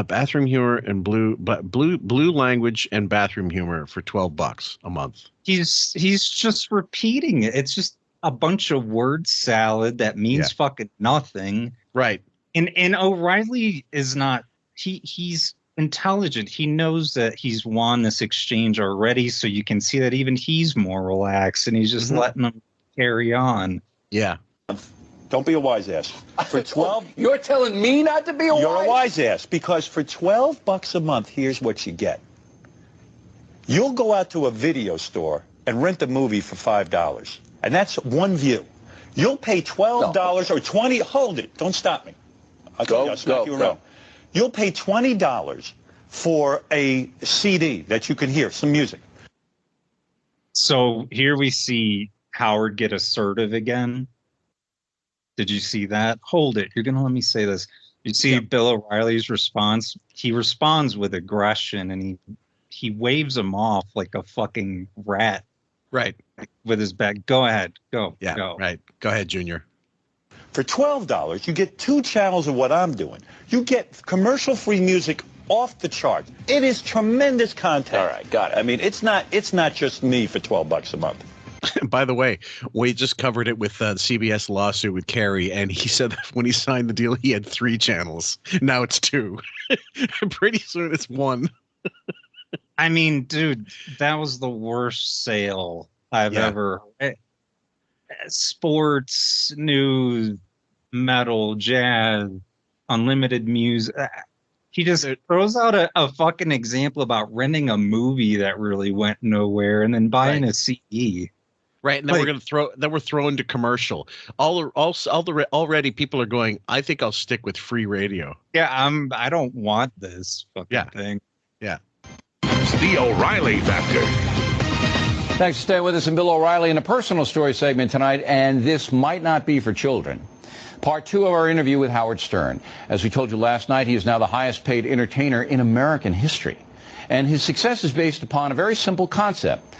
bathroom humor and blue language and bathroom humor for $12 a month. He's just repeating it. It's just a bunch of word salad that means fucking nothing. Right. And O'Reilly is not. He's intelligent. He knows that he's won this exchange already, so you can see that even he's more relaxed and he's just letting them carry on. Yeah. Don't be a wise ass. For 12, you're telling me not to be a wise. You're a wise ass because for $12 a month, here's what you get. You'll go out to a video store and rent a movie for $5, and that's one view. You'll pay $12 or $20. Hold it. Don't stop me. I'll smack you around. You'll pay $20 for a CD that you can hear, some music. So here we see Howard get assertive again. Did you see that? Hold it. You're going to let me say this. You see Bill O'Reilly's response? He responds with aggression and he waves him off like a fucking rat. Right. With his back. Go ahead. Go. Yeah. Go. Right. Go ahead, Junior. For $12, you get 2 channels of what I'm doing. You get commercial-free music off the charts. It is tremendous content. All right, got it. I mean, it's not just me for $12 a month. By the way, we just covered it with the CBS lawsuit with Kerry, and he said that when he signed the deal, he had 3 channels. Now it's 2. Pretty soon it's 1. I mean, dude, that was the worst sale I've ever. Sports, news, metal, jazz, unlimited music. He just throws out a fucking example about renting a movie that really went nowhere and then buying a CD. Right, and then we're throwing to commercial. Already people are going, I think I'll stick with free radio. Yeah, I don't want this fucking thing. Yeah. It's the O'Reilly Factor. Thanks for staying with us in Bill O'Reilly in a personal story segment tonight, and this might not be for children. Part 2 of our interview with Howard Stern. As we told you last night, he is now the highest paid entertainer in American history. And his success is based upon a very simple concept.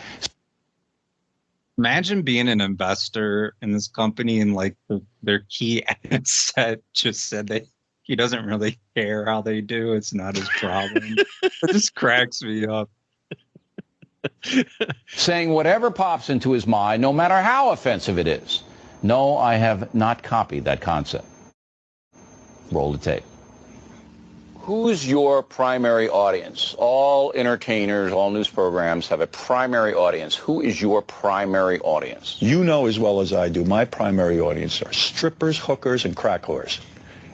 Imagine being an investor in this company and like their key ad set just said that he doesn't really care how they do. It's not his problem. It just cracks me up. Saying whatever pops into his mind, no matter how offensive it is. No, I have not copied that concept. Roll the tape. who's your primary audience? All entertainers, all news programs have a primary audience. Who is your primary audience? You know as well as I do, my primary audience are strippers, hookers, and crack whores.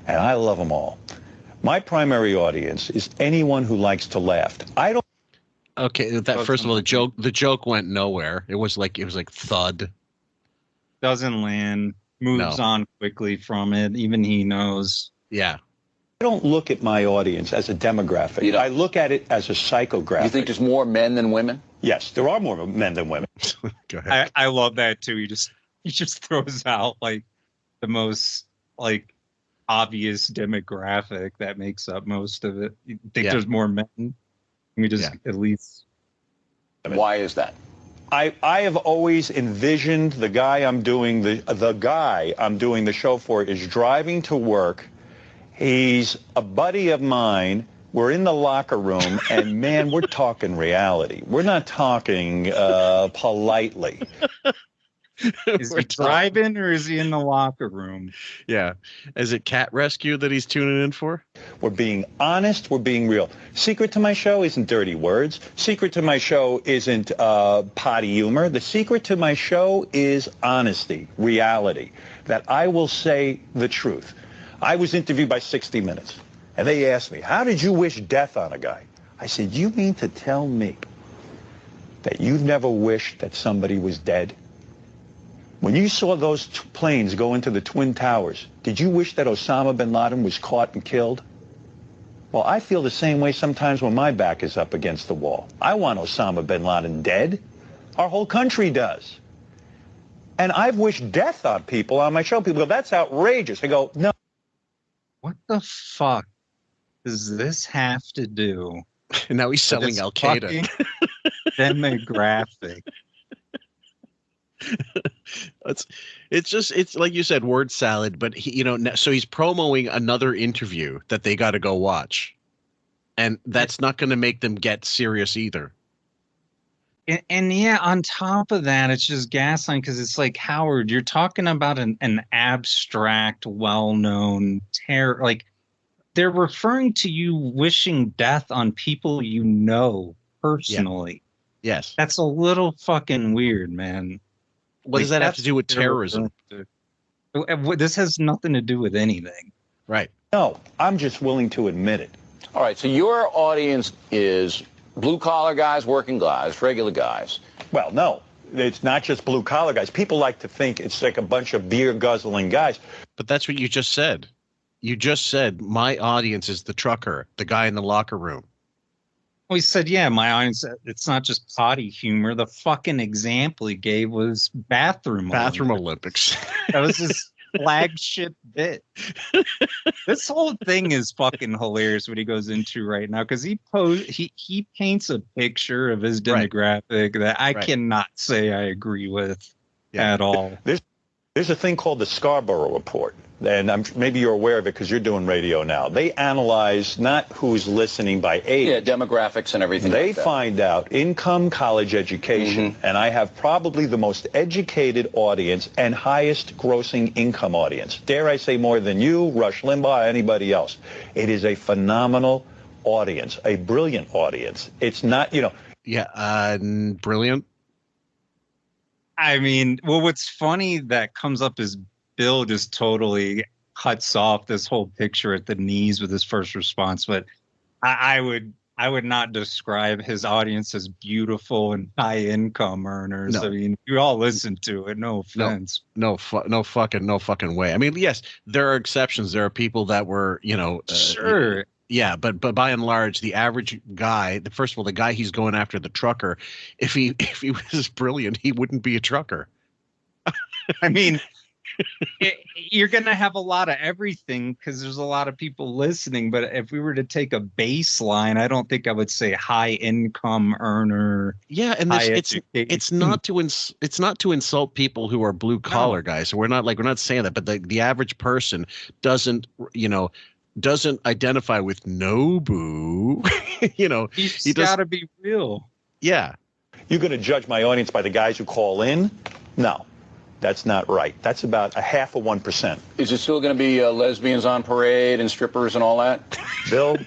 And I love them all. My primary audience is anyone who likes to laugh. I don't. Okay, that first of all, the joke went nowhere. It was like thud. Doesn't land. Moves on quickly from it. Even he knows. Yeah. I don't look at my audience as a demographic. I look at it as a psychographic. You think there's more men than women? Yes, there are more men than women. Go ahead. I love that too. He just throws out like the most like obvious demographic that makes up most of it. You think there's more men? We just at least. Why is that? I have always envisioned the guy I'm doing the show for is driving to work. He's a buddy of mine. We're in the locker room, and man, we're talking reality. We're not talking politely. Is he driving or is he in the locker room? Yeah. Is it cat rescue that he's tuning in for? We're being honest. We're being real. Secret to my show isn't dirty words. Secret to my show isn't potty humor. The secret to my show is honesty, reality, that I will say the truth. I was interviewed by 60 Minutes, and they asked me, how did you wish death on a guy? I said, you mean to tell me that you've never wished that somebody was dead? When you saw those planes go into the Twin Towers, did you wish that Osama bin Laden was caught and killed? Well, I feel the same way sometimes when my back is up against the wall. I want Osama bin Laden dead. Our whole country does. And I've wished death on people on my show. People go, that's outrageous. I go, no. What the fuck does this have to do? And now he's selling Al Qaeda. Demographic. It's like you said, word salad, but so he's promoting another interview that they got to go watch, and that's not going to make them get serious either. And yeah, on top of that, it's just gaslighting because it's like, Howard, you're talking about an abstract, well-known terror. Like, they're referring to you wishing death on people you know personally. Yeah. Yes. That's a little fucking weird, man. What does that have to do with terrorism? This has nothing to do with anything. Right. No, I'm just willing to admit it. All right, so your audience is blue-collar guys, working guys, regular guys. Well, no, it's not just blue-collar guys. People like to think it's like a bunch of beer-guzzling guys. But that's what you just said. You just said, my audience is the trucker, the guy in the locker room. Well, he said, yeah, my audience, it's not just potty humor. The fucking example he gave was bathroom Olympics. That was his flagship bit. This whole thing is fucking hilarious what he goes into right now, because he paints a picture of his demographic that I cannot say I agree with at all. There's a thing called the Scarborough Report, and maybe you're aware of it because you're doing radio now. They analyze not who's listening by age. Yeah, demographics and everything. They like that. find out income, college education, and I have probably the most educated audience and highest grossing income audience. Dare I say more than you, Rush Limbaugh, anybody else. It is a phenomenal audience, a brilliant audience. It's not, Yeah, brilliant. I mean, well, what's funny that comes up is Bill just totally cuts off this whole picture at the knees with his first response. But I would not describe his audience as beautiful and high income earners. No. I mean, you all listen to it. No offense. No fucking way. I mean, yes, there are exceptions. There are people that were, sure. Yeah, but by and large, the average guy, first of all, the guy he's going after, the trucker, if he was brilliant, he wouldn't be a trucker. I mean, you're going to have a lot of everything because there's a lot of people listening. But if we were to take a baseline, I don't think I would say high income earner. Yeah, and it's not to insult people who are blue collar guys. So we're not saying that, but the average person doesn't identify with Nobu. He's got to be real. Yeah. You're going to judge my audience by the guys who call in? No. That's not right. That's about a 0.5%. Is it still going to be lesbians on parade and strippers and all that? Bill,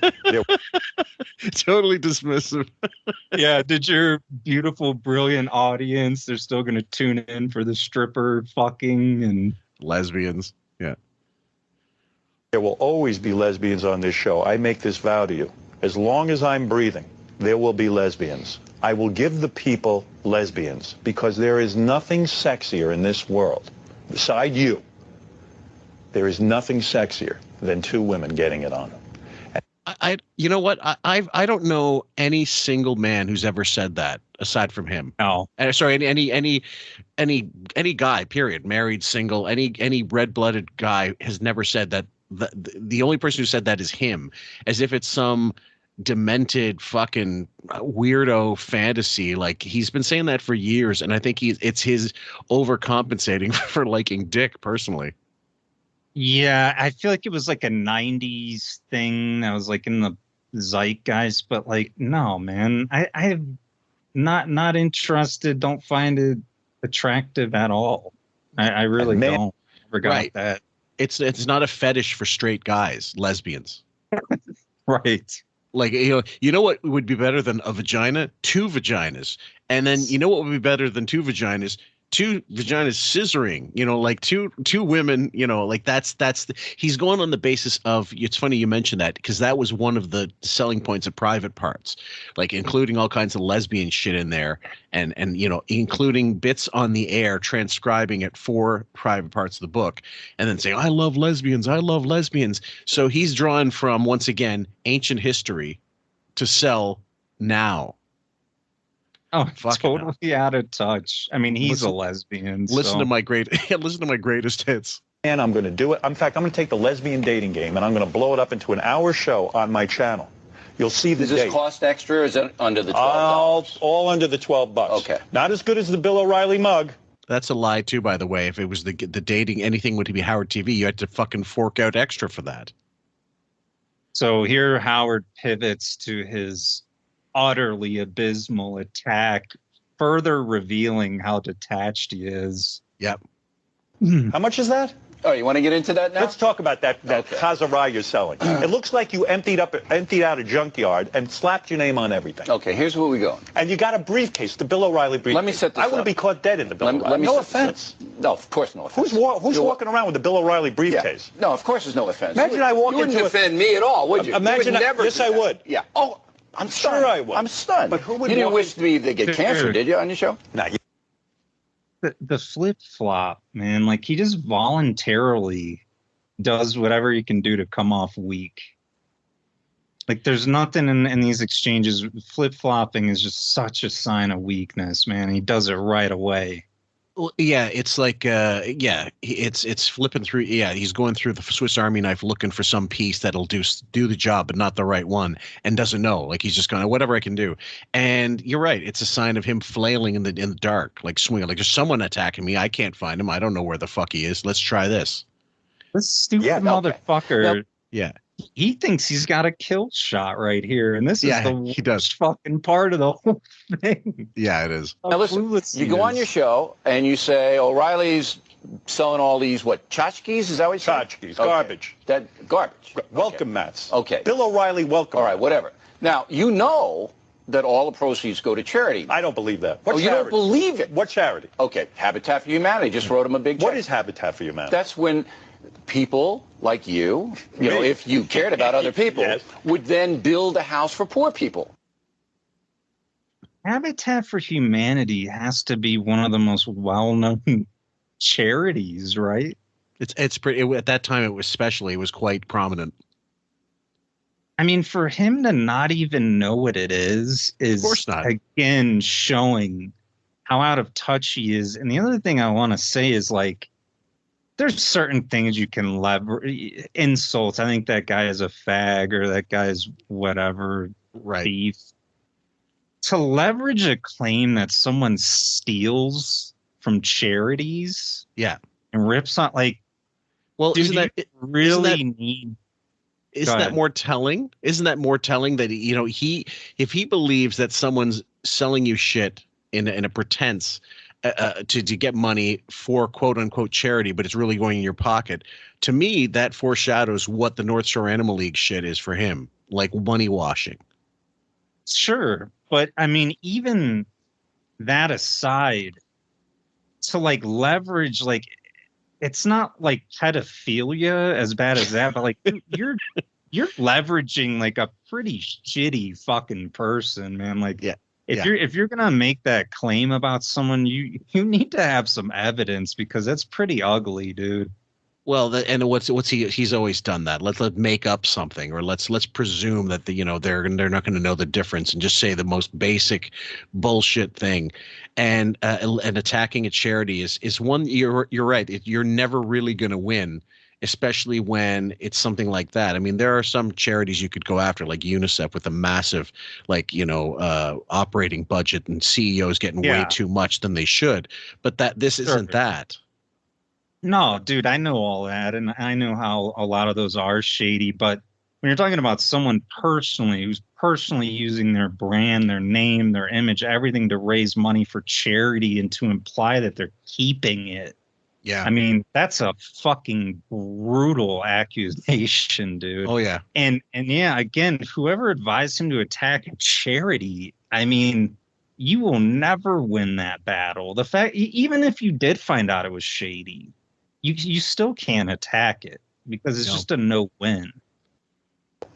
Totally dismissive. Yeah, did your beautiful, brilliant audience, they're still going to tune in for the stripper fucking and lesbians. Yeah. there will always be lesbians on this show. I make this vow to you. As long as I'm breathing, there will be lesbians. I will give the people lesbians because there is nothing sexier in this world beside you. There is nothing sexier than two women getting it on. You know what? I don't know any single man who's ever said that aside from him. No. Sorry, any guy, period, married, single, any red-blooded guy has never said that. The only person who said that is him, as if it's some demented fucking weirdo fantasy. Like, he's been saying that for years, and I think it's his overcompensating for liking dick personally. Yeah, I feel like it was like a 90s thing that was like in the zeitgeist, but like, no, man, I'm not interested. Don't find it attractive at all. I really don't. Forgot that. It's not a fetish for straight guys, lesbians. Right. Like, you know what would be better than a vagina? Two vaginas. And then you know what would be better than two vaginas? Two vaginas scissoring, like two women, like he's going on the basis of, it's funny you mentioned that because that was one of the selling points of Private Parts, like including all kinds of lesbian shit in there and including bits on the air, transcribing it for Private Parts of the book and then saying, I love lesbians. So he's drawn from, once again, ancient history to sell now. Oh, totally out of touch. I mean, he's a lesbian. Listen to my greatest hits. And I'm going to do it. In fact, I'm going to take the lesbian dating game and I'm going to blow it up into an hour show on my channel. You'll see the Does this cost extra or is it under the $12? All under the $12. Okay. Not as good as the Bill O'Reilly mug. That's a lie too, by the way. If it was the dating, anything would be Howard TV, you had to fucking fork out extra for that. So here Howard pivots to his utterly abysmal attack, further revealing how detached he is. Yep. How much is that? Oh, you want to get into that now? Let's talk about that Kazarai you're selling. It looks like you emptied out a junkyard and slapped your name on everything. Okay, here's where we go. And you got a briefcase, the Bill O'Reilly briefcase. Let me set this I want to be caught dead in the Bill O'Reilly. No offense. No, of course no offense. Who's walking around with the Bill O'Reilly briefcase? Yeah. No, of course there's no offense. Imagine I walk into You wouldn't defend me at all, would you? Imagine you would never yes, I would. Yeah. Oh, I'm stunned. Sure I would. I'm stunned. But who would you didn't walk wish me to get cancer, did you, on your show? No. The flip-flop, man. Like, he just voluntarily does whatever he can do to come off weak. Like, there's nothing in these exchanges. Flip-flopping is just such a sign of weakness, man. He does it right away. Well, yeah, it's like, it's flipping through. Yeah, he's going through the Swiss Army knife looking for some piece that'll do the job, but not the right one, and doesn't know. Like, he's just going, whatever I can do. And you're right. It's a sign of him flailing in the dark, like swinging. Like, there's someone attacking me. I can't find him. I don't know where the fuck he is. Let's try this. This stupid motherfucker. Yep. Yeah. He thinks he's got a kill shot right here, and this is the worst fucking part of the whole thing. Yeah, it is. Now listen, you go on your show and you say O'Reilly's selling all these tchotchkes? Is that what you said? Tchotchkes, garbage. That garbage. Welcome mats. Okay. Bill O'Reilly, welcome. All right, whatever. Now you know that all the proceeds go to charity. I don't believe that. What charity? You don't believe it? What charity? Okay, Habitat for Humanity just wrote him a big check. What is Habitat for Humanity? That's when people like you know, if you cared about other people, yes, would then build a house for poor people. Habitat for Humanity has to be one of the most well-known charities, right? It's pretty. At that time, it was quite prominent. I mean, for him to not even know what it is of course not. Again showing how out of touch he is. And the other thing I want to say is, like, there's certain things you can leverage. Insults. I think that guy is a fag, or that guy's whatever, right? Thief. To leverage a claim that someone steals from charities, yeah, and rips on, like, well, dude, isn't that more telling? Isn't that more telling that if he believes that someone's selling you shit in a pretense, to get money for quote unquote charity, but it's really going in your pocket. To me, that foreshadows what the North Shore Animal League shit is for him, like money washing. Sure, but I mean, even that aside, to like leverage, like it's not like pedophilia as bad as that, but like you're leveraging like a pretty shitty fucking person, man. Like, if you're gonna make that claim about someone, you need to have some evidence, because that's pretty ugly, dude. Well, and what's he's always done that. Let's make up something, or let's presume that they're not going to know the difference and just say the most basic bullshit thing, and attacking a charity is one. You're right. You're never really going to win, especially when it's something like that. I mean, there are some charities you could go after, like UNICEF, with a massive, operating budget and CEOs getting way too much than they should. But this isn't that. No, dude, I know all that, and I know how a lot of those are shady. But when you're talking about someone personally, who's personally using their brand, their name, their image, everything to raise money for charity and to imply that they're keeping it. Yeah. I mean, that's a fucking brutal accusation, dude. Oh, yeah. And yeah, again, whoever advised him to attack a charity, I mean, you will never win that battle. The fact, even if you did find out it was shady, you still can't attack it, because it's just a no-win.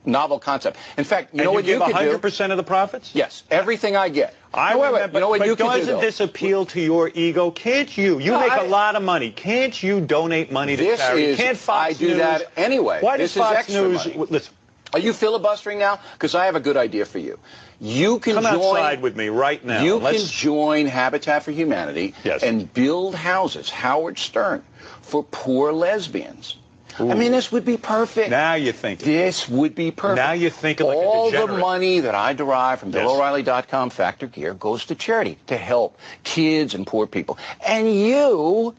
Novel concept. In fact, you know what you you give could 100% of the profits? Yes, everything I get. I wait. You know what you can do, doesn't though? this appeal to your ego? Can't you? You make a lot of money. Can't you donate money to charity? Can't Fox I do News? that anyway. Why this does Fox is extra News? money. Listen. Are you filibustering now? Because I have a good idea for you. You can Come join outside with me right now. You can join Habitat for Humanity and build houses, Howard Stern, for poor lesbians. Ooh. I mean, this would be perfect. Now you're thinking. This would be perfect. Now you're thinking like a degenerate. All the money that I derive from BillO'Reilly.com Factor Gear goes to charity to help kids and poor people. And you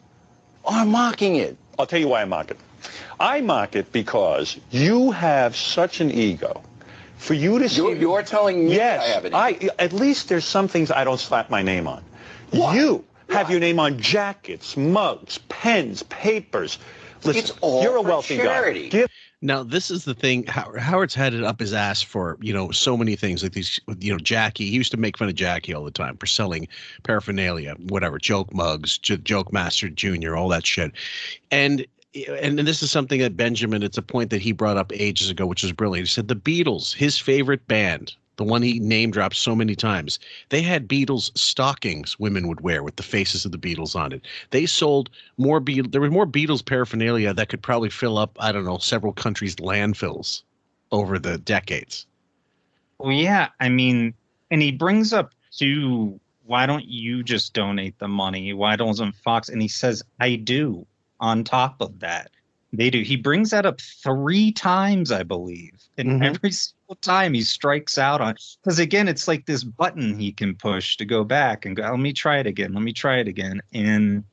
are mocking it. I'll tell you why I mock it. I mock it because you have such an ego. For you to see... You're telling me yes, I have an ego. At least there's some things I don't slap my name on. What? You have your name on jackets, mugs, pens, papers. Listen, it's all you're a for wealthy charity. guy. Now, this is the thing. Howard's had it up his ass for, so many things, like these, Jackie. He used to make fun of Jackie all the time for selling paraphernalia, whatever, joke mugs, Joke Master Jr., all that shit. And this is something that Benjamin, it's a point that he brought up ages ago, which was brilliant. He said the Beatles, his favorite band, the one he name dropped so many times, they had Beatles stockings women would wear with the faces of the Beatles on it. They sold more there was more Beatles paraphernalia that could probably fill up, I don't know, several countries' landfills over the decades. Well, yeah, I mean, and he brings up too, why don't you just donate the money? Why doesn't Fox? And he says, I do. On top of that, they do. He brings that up 3 times, I believe. And every single time he strikes out on, because again, it's like this button he can push to go back and go, let me try it again. Let me try it again. And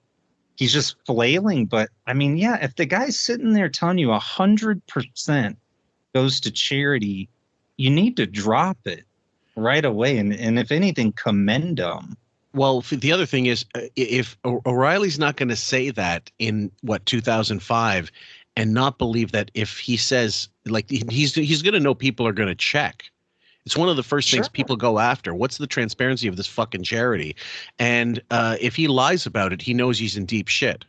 he's just flailing. But I mean, yeah, if the guy's sitting there telling you 100% goes to charity, you need to drop it right away. And if anything, commend him. Well, the other thing is, if O'Reilly's not going to say that in 2005, and not believe that if he says, like, he's going to know people are going to check. It's one of the first things people go after. What's the transparency of this fucking charity? And if he lies about it, he knows he's in deep shit.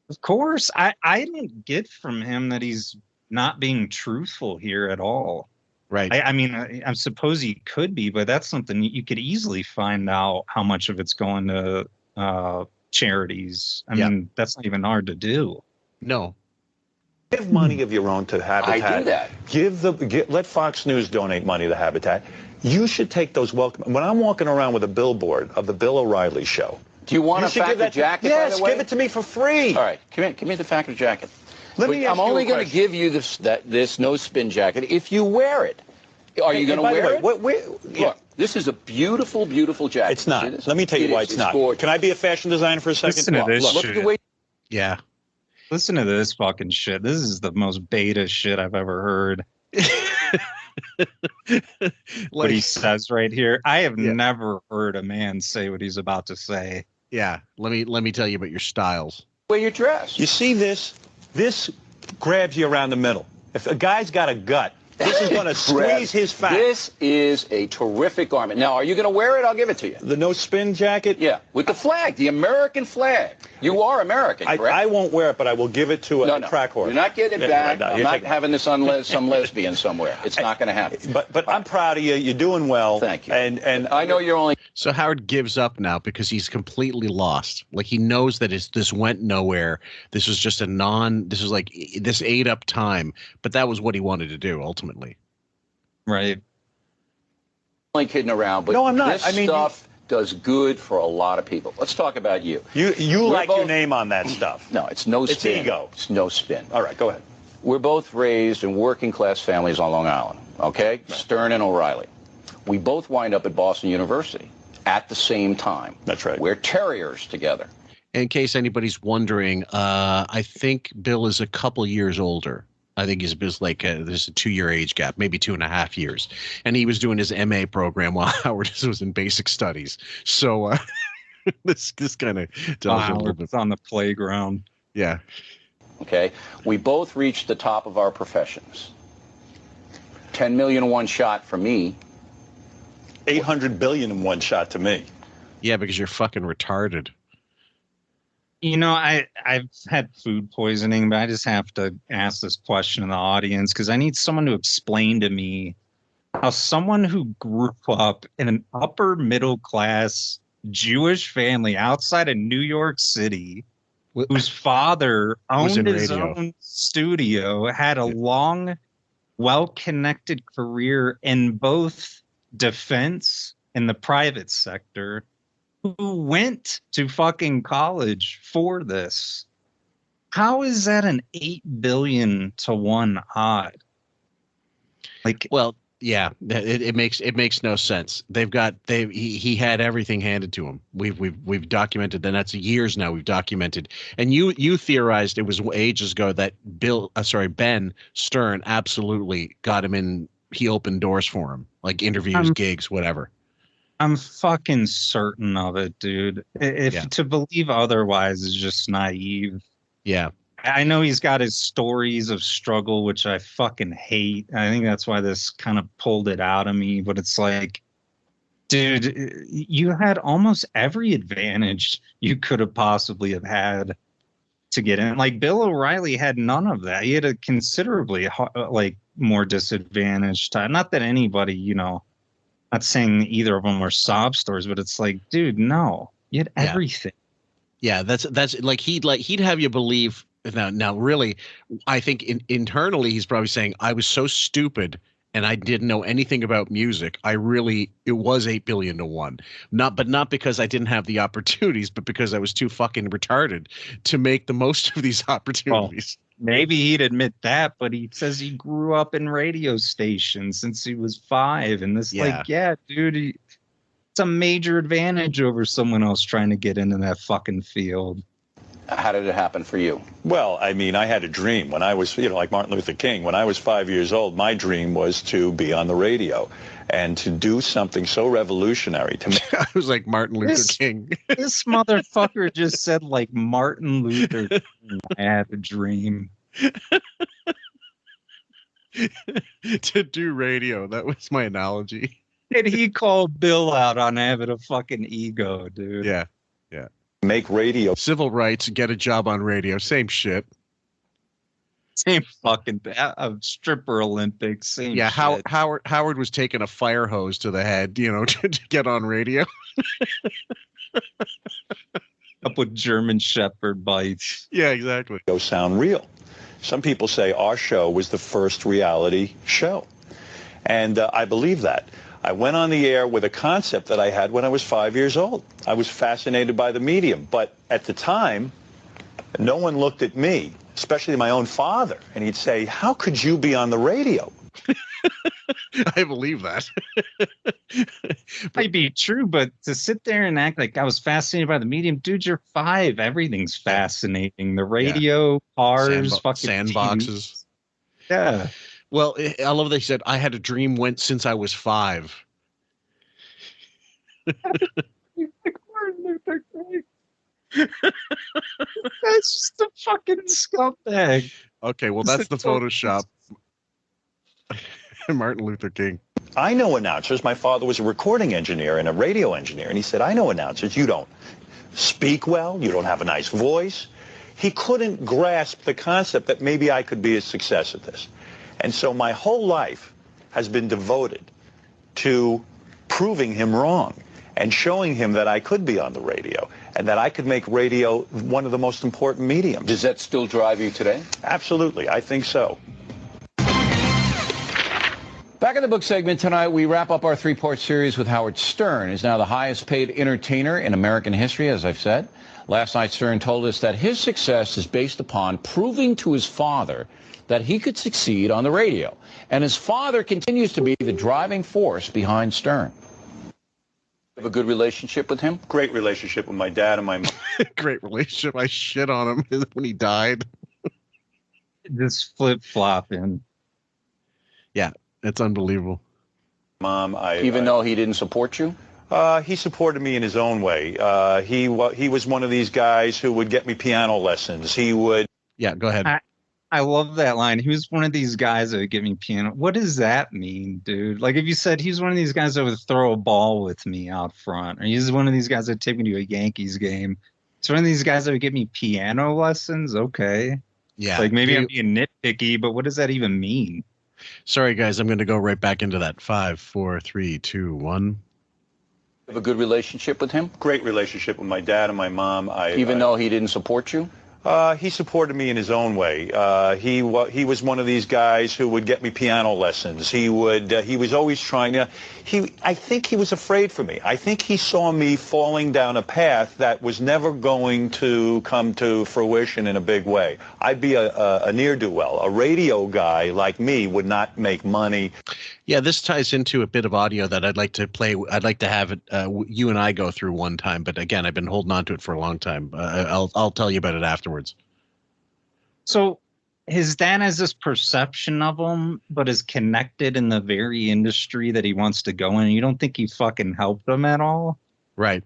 Of course, I didn't get from him that he's not being truthful here at all. Right. I mean, I suppose he could be, but that's something you could easily find out how much of it's going to charities. I mean, that's not even hard to do. No. Give money of your own to Habitat. I do that. Let Fox News donate money to Habitat. You should take those welcome. When I'm walking around with a billboard of the Bill O'Reilly show. Do you want a Factor jacket? Yes, by the way? give it to me for free. All right, give me the Factor jacket. I'm only going to give you this no spin jacket if you wear it. Are you going to wear it? Look, this is a beautiful, beautiful jacket. It's not. Let me tell you why it's not. Gorgeous. Can I be a fashion designer for a second? Listen to this look shit. at the way. Yeah. Listen to this fucking shit. This is the most beta shit I've ever heard. What he says right here. I have never heard a man say what he's about to say. Yeah. Let me tell you about your styles. Way you dress. You see this? This grabs you around the middle. If a guy's got a gut, this is going to squeeze his fat. This is a terrific garment. Now, are you going to wear it? I'll give it to you. The no spin jacket? Yeah, with the flag, the American flag. You are American, correct? I won't wear it, but I will give it to a track horse. You're not getting it back. No, I'm not having this on some lesbian somewhere. It's not going to happen. But I'm proud of you. You're doing well. Thank you. And I know you're only... So Howard gives up now because he's completely lost. Like, he knows that this went nowhere. This was just this ate up time. But that was what he wanted to do, ultimately. Right. Only kidding around, but no, I'm not. This stuff does good for a lot of people. Let's talk about you. You like your name on that stuff. No, it's no spin. It's ego. It's no spin. All right, go ahead. We're both raised in working class families on Long Island, okay? Right. Stern and O'Reilly. We both wind up at Boston University at the same time. That's right. We're terriers together. In case anybody's wondering, I think Bill is a couple years older. I think he's like there's a 2-year age gap, maybe 2.5 years, and he was doing his MA program while Howard was in basic studies. So this kind of tells you a little bit. It's on the playground. Yeah. Okay. We both reached the top of our professions. 10 million in one shot for me. 800 billion in one shot to me. Yeah, because you're fucking retarded. You know, I've had food poisoning, but I just have to ask this question in the audience because I need someone to explain to me how someone who grew up in an upper middle class Jewish family outside of New York City, whose father owned his own studio, had a long, well-connected career in both defense and the private sector, who went to fucking college for this. How is that an 8 billion to 1 odd? Like, well, yeah, it makes no sense. He had everything handed to him. We've documented, and that's years now we've documented. And you theorized it was ages ago that Ben Stern absolutely got him in. He opened doors for him, like interviews, gigs, whatever. I'm fucking certain of it, dude. To believe otherwise is just naive. Yeah. I know he's got his stories of struggle, which I fucking hate. I think that's why this kind of pulled it out of me. But it's like, dude, you had almost every advantage you could have possibly have had to get in. Like, Bill O'Reilly had none of that. He had a considerably more disadvantaged time. Not that anybody, not saying either of them were sob stories, but it's like, dude, no, you had everything. Yeah, that's like he'd have you believe. Now, really, I think internally he's probably saying, I was so stupid and I didn't know anything about music. It was 8 billion to 1. Not because I didn't have the opportunities, but because I was too fucking retarded to make the most of these opportunities. Well, maybe he'd admit that, but he says he grew up in radio stations since he was 5. And this, dude, it's a major advantage over someone else trying to get into that fucking field. How did it happen for you? Well, I mean, I had a dream when I was, like Martin Luther King. When I was 5 years old, my dream was to be on the radio and to do something so revolutionary to me. I was like Martin Luther King. This motherfucker just said like Martin Luther King. I had a dream. To do radio. That was my analogy. And he called Bill out on having a fucking ego, dude. Yeah. Make radio. Civil rights, get a job on radio. Same shit. Same fucking stripper Olympics. Same yeah, shit. Howard was taking a fire hose to the head, to get on radio. Up with German Shepherd bites. Yeah, exactly. Go sound real. Some people say our show was the first reality show. And I believe that. I went on the air with a concept that I had when I was 5 years old. I was fascinated by the medium. But at the time, no one looked at me, especially my own father. And he'd say, how could you be on the radio? I believe that. Might be true, but to sit there and act like I was fascinated by the medium, dude, you're 5. Everything's fascinating. The radio, cars, fucking sandboxes. Yeah. Well, I love that he said, I had a dream since I was 5. That's just a fucking scumbag. Okay, well, that's the Photoshop. Martin Luther King. I know announcers. My father was a recording engineer and a radio engineer, and he said, I know announcers. You don't speak well. You don't have a nice voice. He couldn't grasp the concept that maybe I could be a success at this. And so my whole life has been devoted to proving him wrong and showing him that I could be on the radio and that I could make radio one of the most important mediums. Does that still drive you today? Absolutely. I think so. Back in the book segment tonight, we wrap up our three-part series with Howard Stern. He's now the highest-paid entertainer in American history, as I've said. Last night, Stern told us that his success is based upon proving to his father that he could succeed on the radio. And his father continues to be the driving force behind Stern. You have a good relationship with him? Great relationship with my dad and my mom. Great relationship. I shit on him when he died. Just flip-flopping. Yeah. It's unbelievable. Mom, even though he didn't support you? He supported me in his own way. He was one of these guys who would get me piano lessons. He would. Yeah, go ahead. I love that line. He was one of these guys that would get me piano. What does that mean, dude? Like if you said he's one of these guys that would throw a ball with me out front, or he's one of these guys that would take me to a Yankees game. It's one of these guys that would get me piano lessons. Okay. Yeah. Like maybe I'm being nitpicky, but what does that even mean? Sorry, guys. I'm going to go right back into that. 5, 4, 3, 2, 1. You have a good relationship with him? Great relationship with my dad and my mom. Even though he didn't support you? He supported me in his own way. He was one of these guys who would get me piano lessons. He was always trying to. I think he was afraid for me. I think he saw me falling down a path that was never going to come to fruition in a big way. I'd be a ne'er-do-well. A radio guy like me would not make money. Yeah, this ties into a bit of audio that I'd like to play. I'd like to have it, you and I go through one time. But again, I've been holding on to it for a long time. I'll tell you about it afterwards. So his dad has this perception of him, but is connected in the very industry that he wants to go in. You don't think he fucking helped him at all? Right.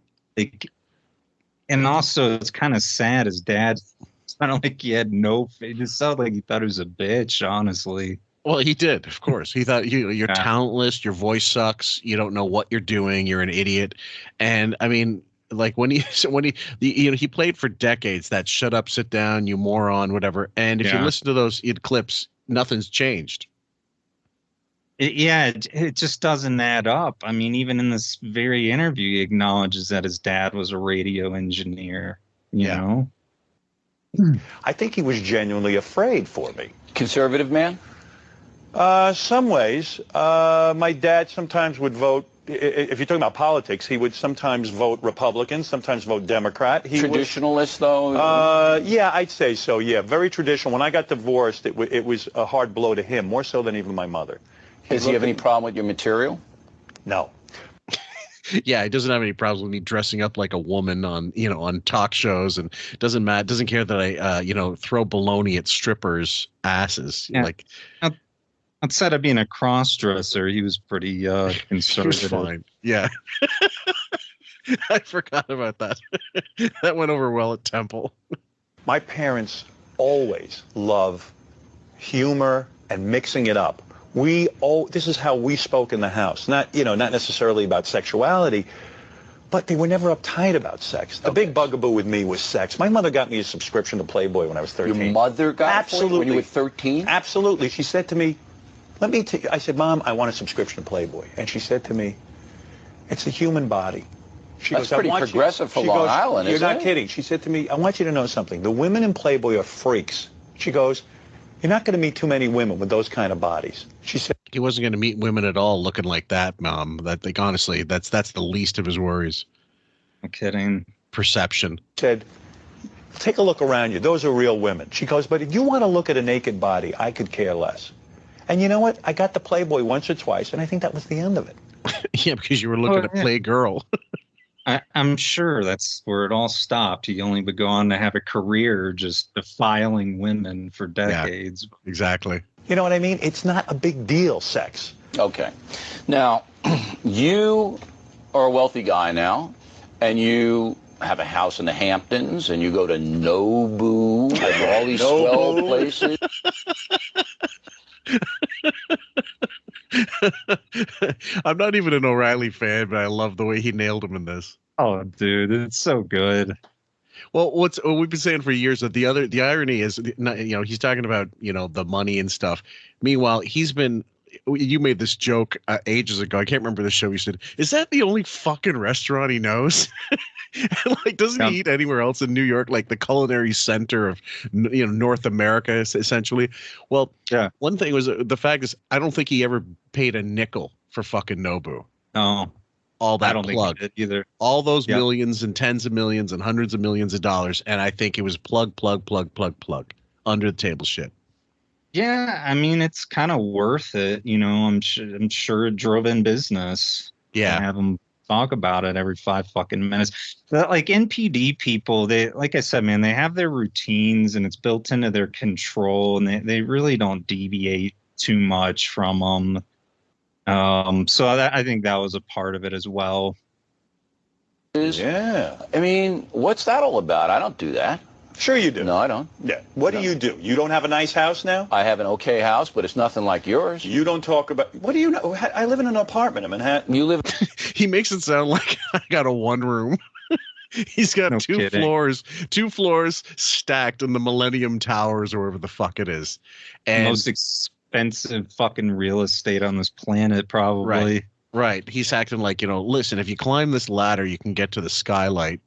And also, it's kind of sad. His dad sounded like he had it just sounded like he thought he was a bitch, honestly. Well, he did, of course. He thought you're talentless. Your voice sucks. You don't know what you're doing. You're an idiot. And I mean, like when he played for decades, that shut up, sit down, you moron, whatever. And if you listen to those clips, nothing's changed. It just doesn't add up. I mean, even in this very interview, he acknowledges that his dad was a radio engineer, you know? I think he was genuinely afraid for me. Conservative man? Some ways. My dad sometimes would vote, if you're talking about politics, he would sometimes vote Republican, sometimes vote Democrat. Traditionalist, though? Yeah, I'd say so, yeah. Very traditional. When I got divorced, it was a hard blow to him, more so than even my mother. Does he have any problem with your material? No. Yeah, he doesn't have any problems with me dressing up like a woman on talk shows, and doesn't care that I throw baloney at strippers' asses. Yeah. Like outside of being a cross-dresser, he was pretty conservative. He was fine. Yeah. I forgot about that. That went over well at Temple. My parents always love humor and mixing it up. This is how we spoke in the house. Not necessarily about sexuality, but they were never uptight about sex. The big bugaboo with me was sex. My mother got me a subscription to Playboy when I was 13. Your mother got Absolutely. it when you were 13? Absolutely. She said to me, I said, Mom, I want a subscription to Playboy. And she said to me, it's a human body. That's pretty progressive for Long Island, isn't it? You're not kidding. She said to me, I want you to know something. The women in Playboy are freaks. She goes, you're not going to meet too many women with those kind of bodies. She said he wasn't going to meet women at all looking like that, Mom. Honestly, that's the least of his worries. I'm kidding. Perception. Said, take a look around you. Those are real women. She goes, but if you want to look at a naked body, I could care less. And you know what? I got the Playboy once or twice, and I think that was the end of it. Yeah, because you were looking at Playgirl. I'm sure that's where it all stopped. He only would go on to have a career just defiling women for decades. Yeah, exactly. You know what I mean? It's not a big deal, sex. Okay. Now, you are a wealthy guy now, and you have a house in the Hamptons and you go to Nobu and all these swell places. I'm not even an O'Reilly fan, but I love the way he nailed him in this. Oh, dude, it's so good. Well, what we've been saying for years that the irony is, he's talking about, the money and stuff. Meanwhile, you made this joke ages ago. I can't remember the show. You said, "Is that the only fucking restaurant he knows?" Like, doesn't he eat anywhere else in New York? Like the culinary center of, North America, essentially. Well, yeah. One thing was the fact is, I don't think he ever paid a nickel for fucking Nobu. No. All that I don't plug think he did either. All those millions and tens of millions and hundreds of millions of dollars, and I think it was plug under the table shit. Yeah, I mean, it's kind of worth it. I'm sure it drove in business. Yeah, have them talk about it every 5 fucking minutes. But like NPD people, they, like I said, man, they have their routines and it's built into their control, and they really don't deviate too much from them. So I think that was a part of it as well. Yeah. I mean, what's that all about? I don't do that. Sure you do. No, I don't. Yeah. What do you do? You don't have a nice house now? I have an okay house, but it's nothing like yours. You don't talk about... What do you know? I live in an apartment in Manhattan. You live... He makes it sound like I got a one room. He's got two floors stacked in the Millennium Towers or wherever the fuck it is. And most expensive fucking real estate on this planet, probably. Right. He's acting like, listen, if you climb this ladder, you can get to the skylight.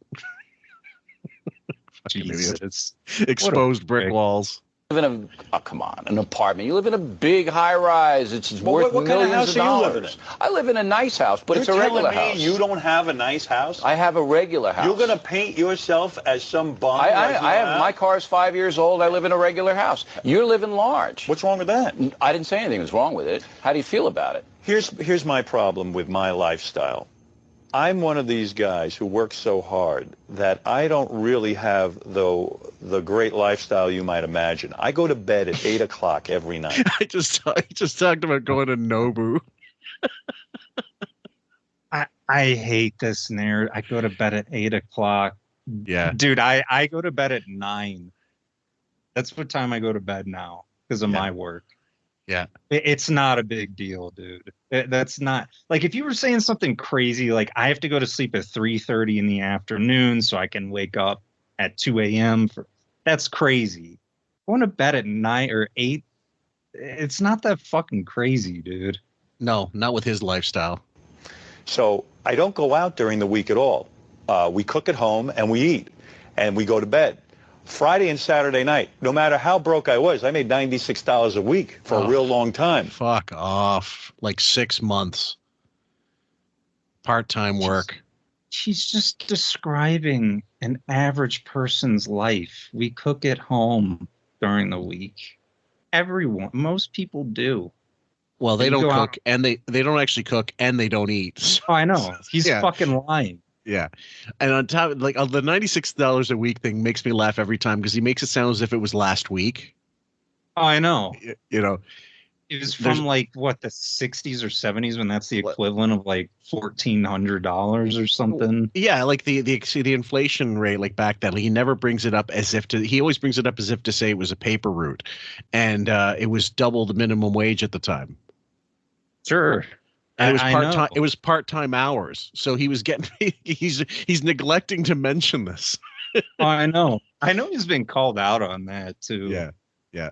Jesus. Exposed brick walls. You live in come on, an apartment. You live in a big high rise. It's worth what kind of millions house of dollars. are you living in? I live in a nice house, but it's a regular house. You're telling me you don't have a nice house? I have a regular house. You're going to paint yourself as some bum? I have my car's 5 years old. I live in a regular house. You're living large. What's wrong with that? I didn't say anything was wrong with it. How do you feel about it? Here's my problem with my lifestyle. I'm one of these guys who works so hard that I don't really have the great lifestyle you might imagine. I go to bed at 8 o'clock every night. I just talked about going to Nobu. I hate this narrative. I go to bed at 8 o'clock. Yeah, dude, I go to bed at 9. That's what time I go to bed now because of my work. Yeah, it's not a big deal, dude. That's not like if you were saying something crazy, like I have to go to sleep at 3:30 in the afternoon so I can wake up at 2 a.m. That's crazy. Going to bed at 9 or 8, it's not that fucking crazy, dude. No, not with his lifestyle. So I don't go out during the week at all. We cook at home and we eat and we go to bed. Friday and Saturday night, no matter how broke I was, I made $96 a week for a real long time. Fuck off. Like 6 months. Part-time work. She's just describing an average person's life. We cook at home during the week. Most people do. Well, they don't cook and they don't actually cook and they don't eat. Oh, I know. He's fucking lying. Yeah. And on top, like the $96 a week thing makes me laugh every time because he makes it sound as if it was last week. Oh, I know. It was from like what, the 60s or 70s when that's the equivalent of like $1,400 or something. Yeah, like the inflation rate, like back then, he never brings it up as if he always brings it up as if to say it was a paper route, and it was double the minimum wage at the time. Sure. And it was part-time. It was part-time hours, so he was getting. He's neglecting to mention this. Oh, I know. I know he's been called out on that too. Yeah.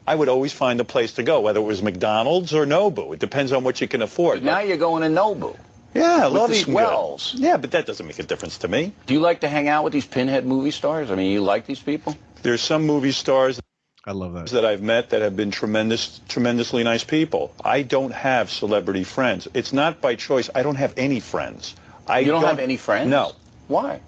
I would always find a place to go, whether it was McDonald's or Nobu. It depends on what you can afford. Now you're going to Nobu. Yeah, I love the swells. Yeah, but that doesn't make a difference to me. Do you like to hang out with these pinhead movie stars? I mean, you like these people? There's some movie stars. I love that I've met that have been tremendously nice people. I don't have celebrity friends. It's not by choice. I don't have any friends. You don't have any friends? No. Why?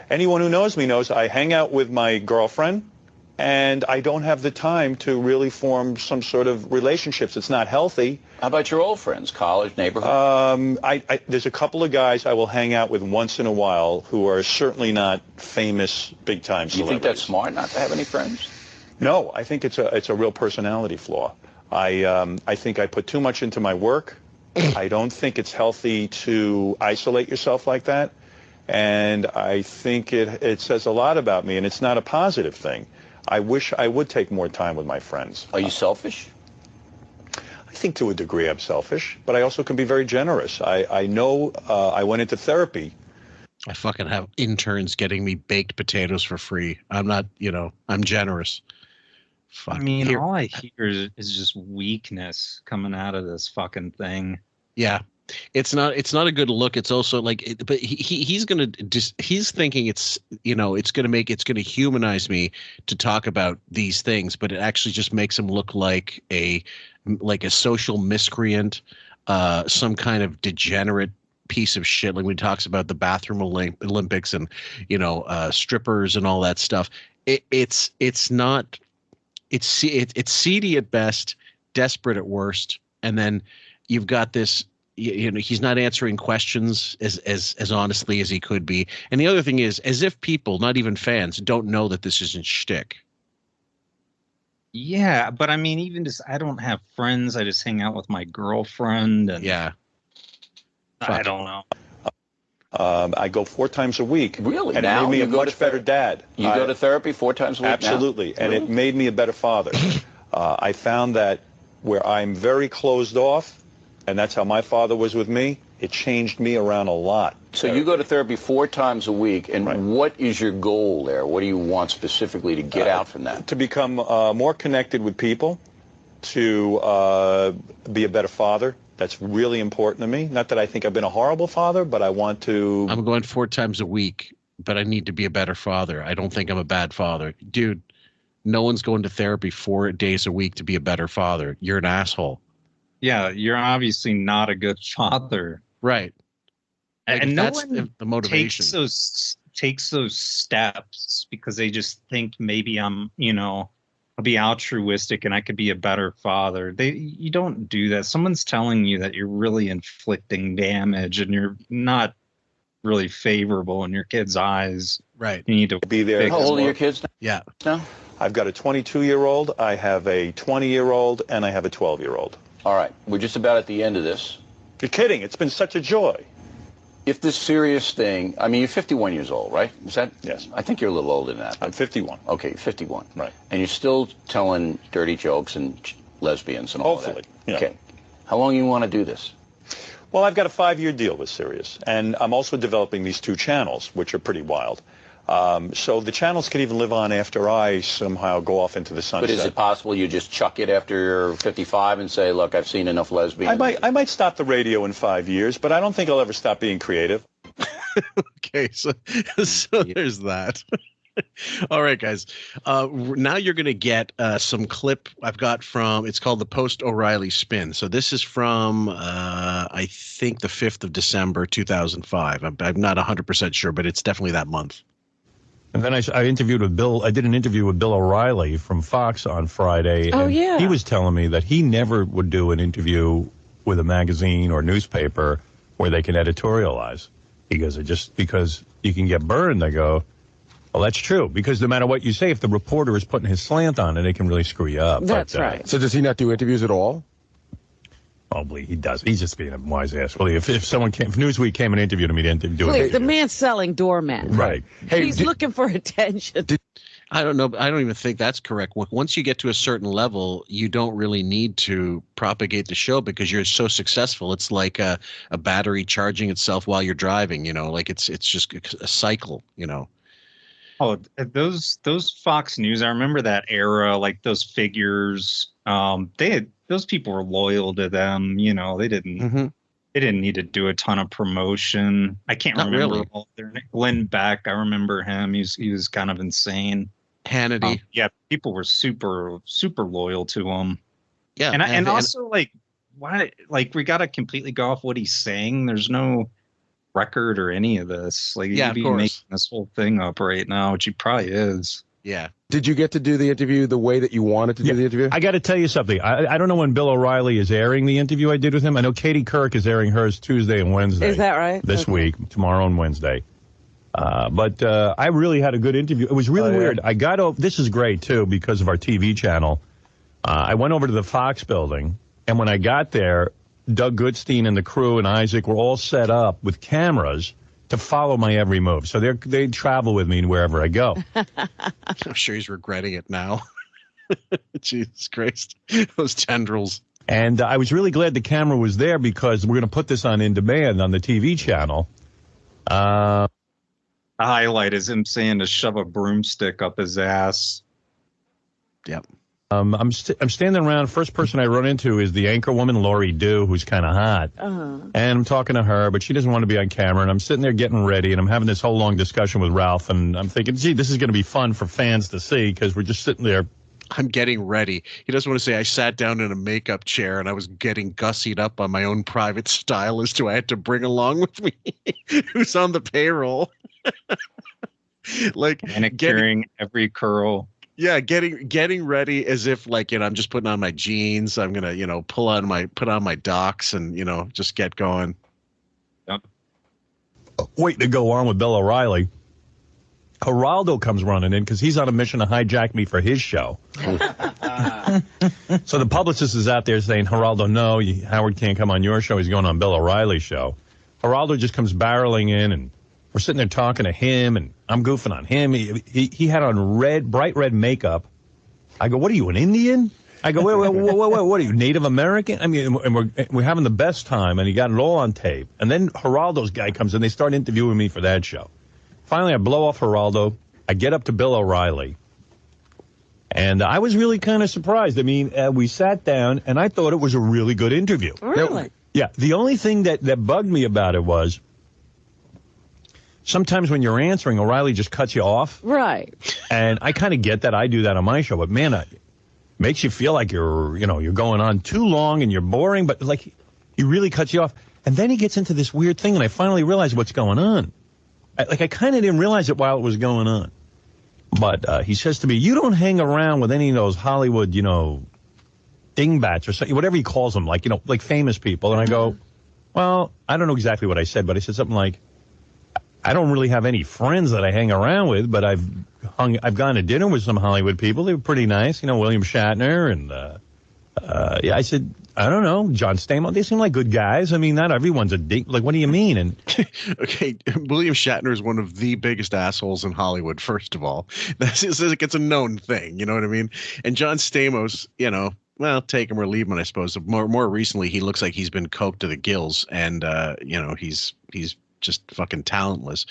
Anyone who knows me knows I hang out with my girlfriend, and I don't have the time to really form some sort of relationships. It's not healthy. How about your old friends, college, neighborhood? There's a couple of guys I will hang out with once in a while who are certainly not famous, big-time celebrities. You think that's smart, not to have any friends? No, I think it's a real personality flaw. I think I put too much into my work. I don't think it's healthy to isolate yourself like that. And I think it says a lot about me, and it's not a positive thing. I wish I would take more time with my friends. Are you selfish? I think to a degree I'm selfish, but I also can be very generous. I know I went into therapy. I fucking have interns getting me baked potatoes for free. I'm not, I'm generous. Fuck. I mean, all I hear is just weakness coming out of this fucking thing. Yeah. It's not a good look. It's also like, but he's thinking it's going to humanize me to talk about these things, but it actually just makes him look like a social miscreant, some kind of degenerate piece of shit. Like when he talks about the bathroom Olympics and, strippers and all that stuff. It's seedy at best, desperate at worst. And then you've got this, he's not answering questions as honestly as he could be. And the other thing is, as if people, not even fans, don't know that this isn't shtick. Yeah, but I mean, even just, I don't have friends. I just hang out with my girlfriend. And yeah. I don't know. I go 4 times a week. Really? And Now it made me you a go much better dad. You go to therapy 4 times a week Absolutely. now? And Really? it made me a better father. I found that where I'm very closed off, and that's how my father was with me, it changed me around a lot. So you go to therapy 4 times a week, and what is your goal there? What do you want specifically to get out from that? To become more connected with people, to be a better father. That's really important to me. Not that I think I've been a horrible father, but I want to... I'm going 4 times a week, but I need to be a better father. I don't think I'm a bad father. Dude, no one's going to therapy 4 days a week to be a better father. You're an asshole. Yeah, you're obviously not a good father. Right. Like, and that's no one the motivation. takes those steps because they just think maybe I'm, I'll be altruistic and I could be a better father. You don't do that. Someone's telling you that you're really inflicting damage and you're not really favorable in your kid's eyes. Right. You need to be there. How old are your kids now? Yeah. Now? I've got a 22-year-old, I have a 20-year-old, and I have a 12-year-old. All right. We're just about at the end of this. You're kidding. It's been such a joy. If this Sirius thing, I mean, you're 51 years old, right? Is that? Yes. I think you're a little older than that. I'm 51. Okay, 51. Right. And you're still telling dirty jokes and lesbians and all Hopefully, that. yeah. Okay. How long you want to do this? Well, I've got a 5-year deal with Sirius, and I'm also developing these 2 channels, which are pretty wild. So the channels can even live on after I somehow go off into the sunset. But is it possible you just chuck it after you're 55 and say, look, I've seen enough lesbians? I might stop the radio in 5 years, but I don't think I'll ever stop being creative. Okay, so there's that. All right, guys. Now you're going to get some clip I've got from, it's called the Post O'Reilly Spin. So this is from, I think, the 5th of December, 2005. I'm not 100% sure, but it's definitely that month. And then I interviewed with Bill. I did an interview with Bill O'Reilly from Fox on Friday. Oh, and yeah. He was telling me that he never would do an interview with a magazine or newspaper where they can editorialize. He goes, just because you can get burned. I go, well, that's true. Because no matter what you say, if the reporter is putting his slant on it, it can really screw you up. That's right. So does he not do interviews at all? Probably he does. He's just being a wise ass. Really, if Newsweek came and interviewed him, he'd do it. Please, the man's selling doormats. Right. Hey, He's looking for attention. I don't know. I don't even think that's correct. Once you get to a certain level, you don't really need to propagate the show because you're so successful. It's like a battery charging itself while you're driving, like it's just a cycle, Oh, those Fox News, I remember that era, like those figures, those people were loyal to them, they didn't need to do a ton of promotion. I can't remember all their names. Glenn Beck, I remember him. He was kind of insane. Hannity. Yeah, people were super, super loyal to him. Yeah. And also why, we got to completely go off what he's saying. There's no record or any of this. Yeah, he'd be making this whole thing up right now, which he probably is. Yeah. Did you get to do the interview the way that you wanted to do the interview? I got to tell you something. I don't know when Bill O'Reilly is airing the interview I did with him. I know Katie Couric is airing hers Tuesday and Wednesday. Is that right? This week, tomorrow and Wednesday. But I really had a good interview. It was really weird. I got over. This is great, too, because of our TV channel. I went over to the Fox building, and when I got there, Doug Goodstein and the crew and Isaac were all set up with cameras to follow my every move. So they travel with me wherever I go. I'm sure he's regretting it now. Jesus Christ. Those tendrils. And I was really glad the camera was there because we're going to put this on demand on the TV channel. The highlight is him saying to shove a broomstick up his ass. Yep. I'm standing around. First person I run into is the anchor woman, Lori Dew, who's kind of hot. And I'm talking to her, but she doesn't want to be on camera. And I'm sitting there getting ready, and I'm having this whole long discussion with Ralph. And I'm thinking, gee, this is going to be fun for fans to see because we're just sitting there. I'm getting ready. He doesn't want to say I sat down in a makeup chair and I was getting gussied up by my own private stylist who I had to bring along with me, who's on the payroll. Like manicuring every curl. Yeah, getting ready as if like, I'm just putting on my jeans. I'm gonna, put on my docs and, just get going. Yep. Waiting to go on with Bill O'Reilly. Geraldo comes running in because he's on a mission to hijack me for his show. So the publicist is out there saying, Geraldo, no, Howard can't come on your show. He's going on Bill O'Reilly's show. Geraldo just comes barreling in, and we're sitting there talking to him, and I'm goofing on him. He had on bright red makeup. I go, what are you, an Indian? I go, wait, what are you, Native American? I mean, and we're having the best time, and he got it all on tape. And then Geraldo's guy comes in. They start interviewing me for that show. Finally, I blow off Geraldo. I get up to Bill O'Reilly. And I was really kind of surprised. I mean, we sat down, and I thought it was a really good interview. Really? Yeah. The only thing that bugged me about it was sometimes when you're answering, O'Reilly just cuts you off. Right. And I kind of get that. I do that on my show. But, man, it makes you feel like you're going on too long and you're boring. But, like, he really cuts you off. And then he gets into this weird thing, and I finally realized what's going on. I kind of didn't realize it while it was going on. But he says to me, you don't hang around with any of those Hollywood, dingbats or something, whatever he calls them, like famous people. And I go, well, I don't know exactly what I said, but I said something like, I don't really have any friends that I hang around with, but I've gone to dinner with some Hollywood people. They were pretty nice, William Shatner and I said, I don't know, John Stamos. They seem like good guys. I mean, not everyone's a dink. Like, what do you mean? And okay, William Shatner is one of the biggest assholes in Hollywood. First of all, it's a known thing. You know what I mean? And John Stamos, well, take him or leave him, I suppose. More recently, he looks like he's been coked to the gills, and he's just fucking talentless.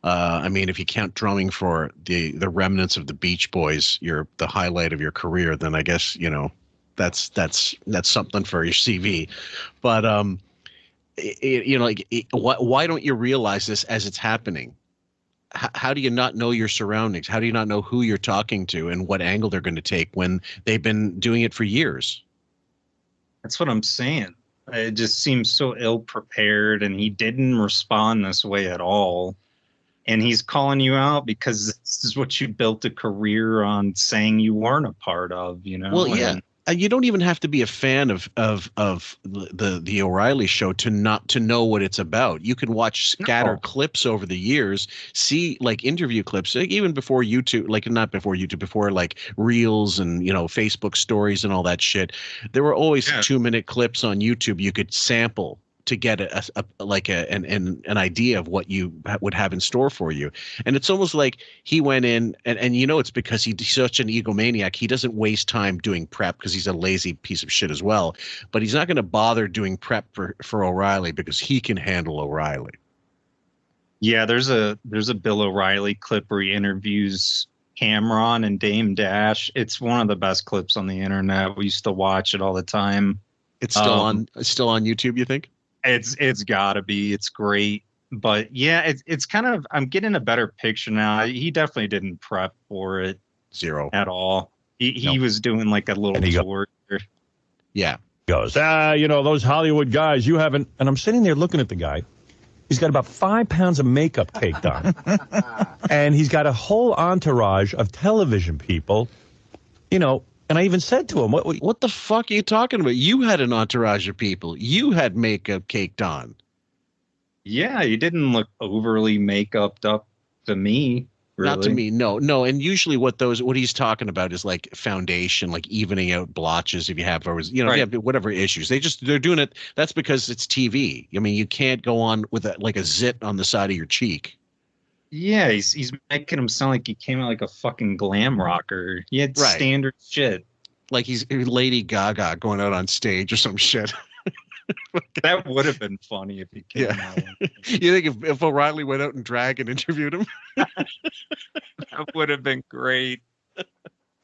I mean, if you count drumming for the remnants of the Beach Boys, you're the highlight of your career. Then I guess that's something for your CV. But why don't you realize this as it's happening? How do you not know your surroundings? How do you not know who you're talking to and what angle they're going to take when they've been doing it for years? That's what I'm saying. It just seems so ill prepared, and he didn't respond this way at all. And he's calling you out because this is what you built a career on, saying you weren't a part of, Well, yeah. You don't even have to be a fan of the O'Reilly show to know what it's about. You can watch scattered clips over the years, see like interview clips, even before YouTube, like not before YouTube, before like Reels and Facebook stories and all that shit. There were always 2-minute clips on YouTube you could sample to get an idea of what you would have in store for you. And it's almost like he went in and it's because he's such an egomaniac. He doesn't waste time doing prep because he's a lazy piece of shit as well. But he's not going to bother doing prep for O'Reilly because he can handle O'Reilly. Yeah, there's a Bill O'Reilly clip where he interviews Cameron and Dame Dash. It's one of the best clips on the internet. We used to watch it all the time. It's still on YouTube, you think? It's gotta be. It's great. But yeah, it's kind of, I'm getting a better picture now. He definitely didn't prep for it. Zero. At all. He was doing like a little tour. Yeah. Goes, those Hollywood guys, you haven't. And I'm sitting there looking at the guy. He's got about 5 pounds of makeup caked on. And he's got a whole entourage of television people, And I even said to him, what the fuck are you talking about? You had an entourage of people. You had makeup caked on. Yeah, you didn't look overly make-upped up to me. Really? Not to me, no. And usually what he's talking about is like foundation, like evening out blotches if you have, if you have whatever issues. They're doing it. That's because it's TV. I mean, you can't go on with like a zit on the side of your cheek. Yeah, he's making him sound like he came out like a fucking glam rocker. He had standard shit. Like he's Lady Gaga going out on stage or some shit. That would have been funny if he came out. You think if O'Reilly went out and drag and interviewed him? That would have been great.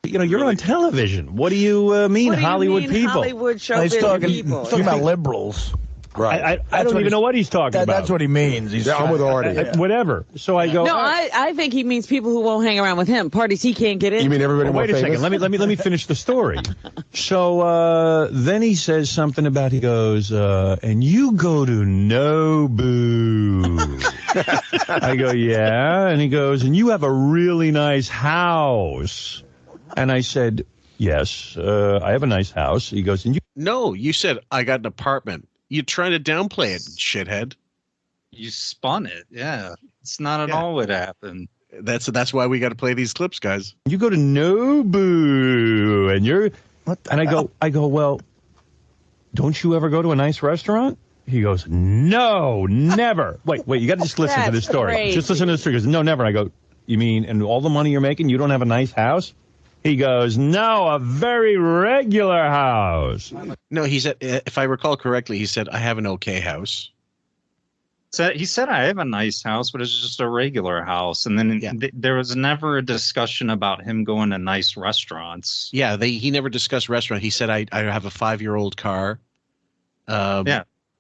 You're on television. What do you mean, What do you Hollywood mean, people? Hollywood showbiz people. Talking about liberals. Right. I don't even know what he's talking about. That's what he means. I'm with Artie. Whatever. So I go. No, I think he means people who won't hang around with him. Parties he can't get in. You mean everybody? Wait a second. Let me finish the story. So then he says something about, he goes, and you go to Nobu. I go, yeah. And he goes, and you have a really nice house. And I said, yes, I have a nice house. He goes, and you. No, you said I got an apartment. You're trying to downplay it, shithead. You spun it. Yeah. It's not at all what happened. That's why we got to play these clips, guys. You go to Nobu and you're, and I go, well, don't you ever go to a nice restaurant? He goes, no, never. Wait, you got to just listen to this story. Crazy. Just listen to this story. He goes, no, never. I go, you mean, and all the money you're making, you don't have a nice house? He goes, no, a very regular house. No, he said, if I recall correctly, he said, I have an okay house. So he said, I have a nice house, but it's just a regular house. And then there was never a discussion about him going to nice restaurants. Yeah, he never discussed restaurant. He said, I have a 5-year-old car.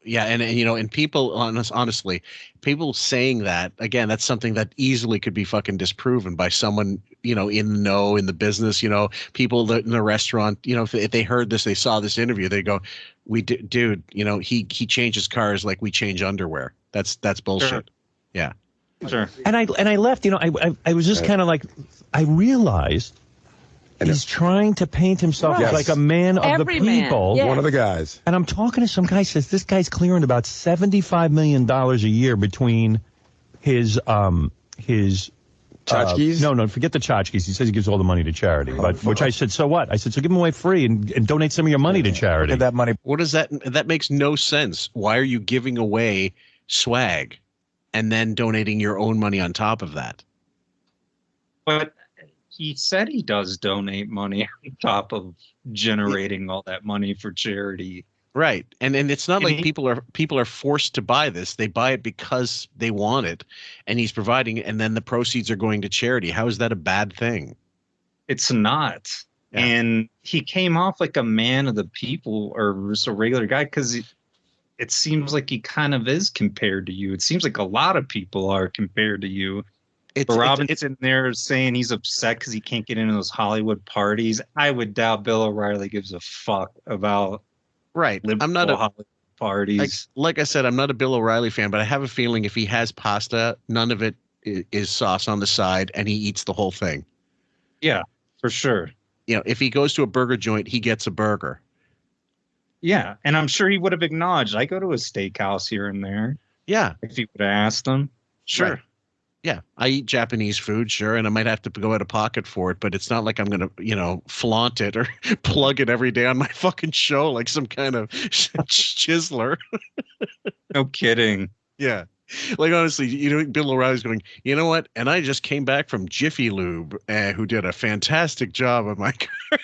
Yeah, and people, honestly, people saying that, again, that's something that easily could be fucking disproven by someone, in the know, in the business, people in the restaurant, if they heard this, they saw this interview, they go, dude, he changes cars like we change underwear. That's bullshit. Sure. Yeah. Sure. And I left, I was just kind of like, I realized he's trying to paint himself as like a man of Every the people. man, One of the guys. And I'm talking to some guy, says this guy's clearing about $75 million a year between his tchotchkes? No, forget the tchotchkes. He says he gives all the money to charity. Which I said, so what? I said, so give them away free and donate some of your money to charity. Look at that money. What does that makes no sense. Why are you giving away swag and then donating your own money on top of that? But he said he does donate money on top of generating all that money for charity. Right. And it's not like people are forced to buy this. They buy it because they want it, and he's providing it, and then the proceeds are going to charity. How is that a bad thing? It's not. Yeah. And he came off like a man of the people, or just a regular guy, because it seems like he kind of is compared to you. It seems like a lot of people are compared to you. But Robin's in there saying he's upset because he can't get into those Hollywood parties. I would doubt Bill O'Reilly gives a fuck about I'm not a Hollywood parties. Like I said, I'm not a Bill O'Reilly fan, but I have a feeling if he has pasta, none of it is sauce on the side, and he eats the whole thing. Yeah, for sure. If he goes to a burger joint, he gets a burger. Yeah, and I'm sure he would have acknowledged, I go to a steakhouse here and there. Yeah. If he would have asked him. Sure. Right. Yeah, I eat Japanese food, sure, and I might have to go out of pocket for it, but it's not like I'm going to, flaunt it or plug it every day on my fucking show like some kind of chiseler. No kidding. Yeah. Like, honestly, Bill O'Reilly's going, you know what? And I just came back from Jiffy Lube, who did a fantastic job of my car.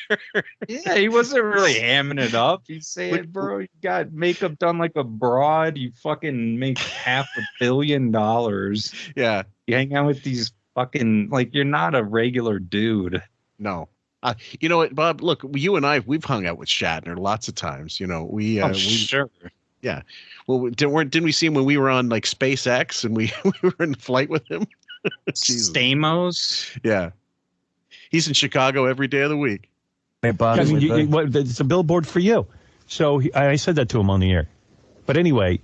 Yeah, he wasn't really hamming it up. He's saying, bro, you got makeup done like a broad. You fucking make $500 million. Yeah. You hang out with these fucking, you're not a regular dude. No. You know what, Bob? Look, you and we've hung out with Shatner lots of times. Sure. Yeah. Well, didn't we see him when we were on SpaceX and we were in flight with him? Stamos? Yeah. He's in Chicago every day of the week. It's a billboard for you. So I said that to him on the air. But anyway,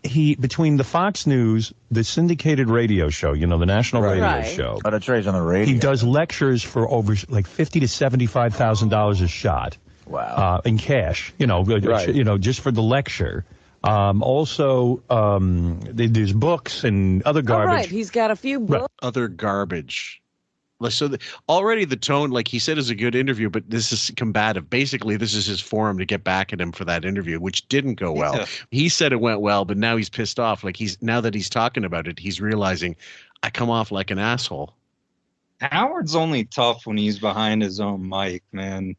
between the Fox News, the syndicated radio show, the national radio show. Oh, that's right, on the radio. He does lectures for over $50,000 to $75,000 a shot. Wow. In cash, just for the lecture. Also, there's books and other All garbage. right, he's got a few books. Other garbage. So already the tone, like he said, is a good interview, but this is combative. Basically, this is his forum to get back at him for that interview, which didn't go well. Yeah. He said it went well, but now he's pissed off. Like now that he's talking about it, he's realizing I come off like an asshole. Howard's only tough when he's behind his own mic, man.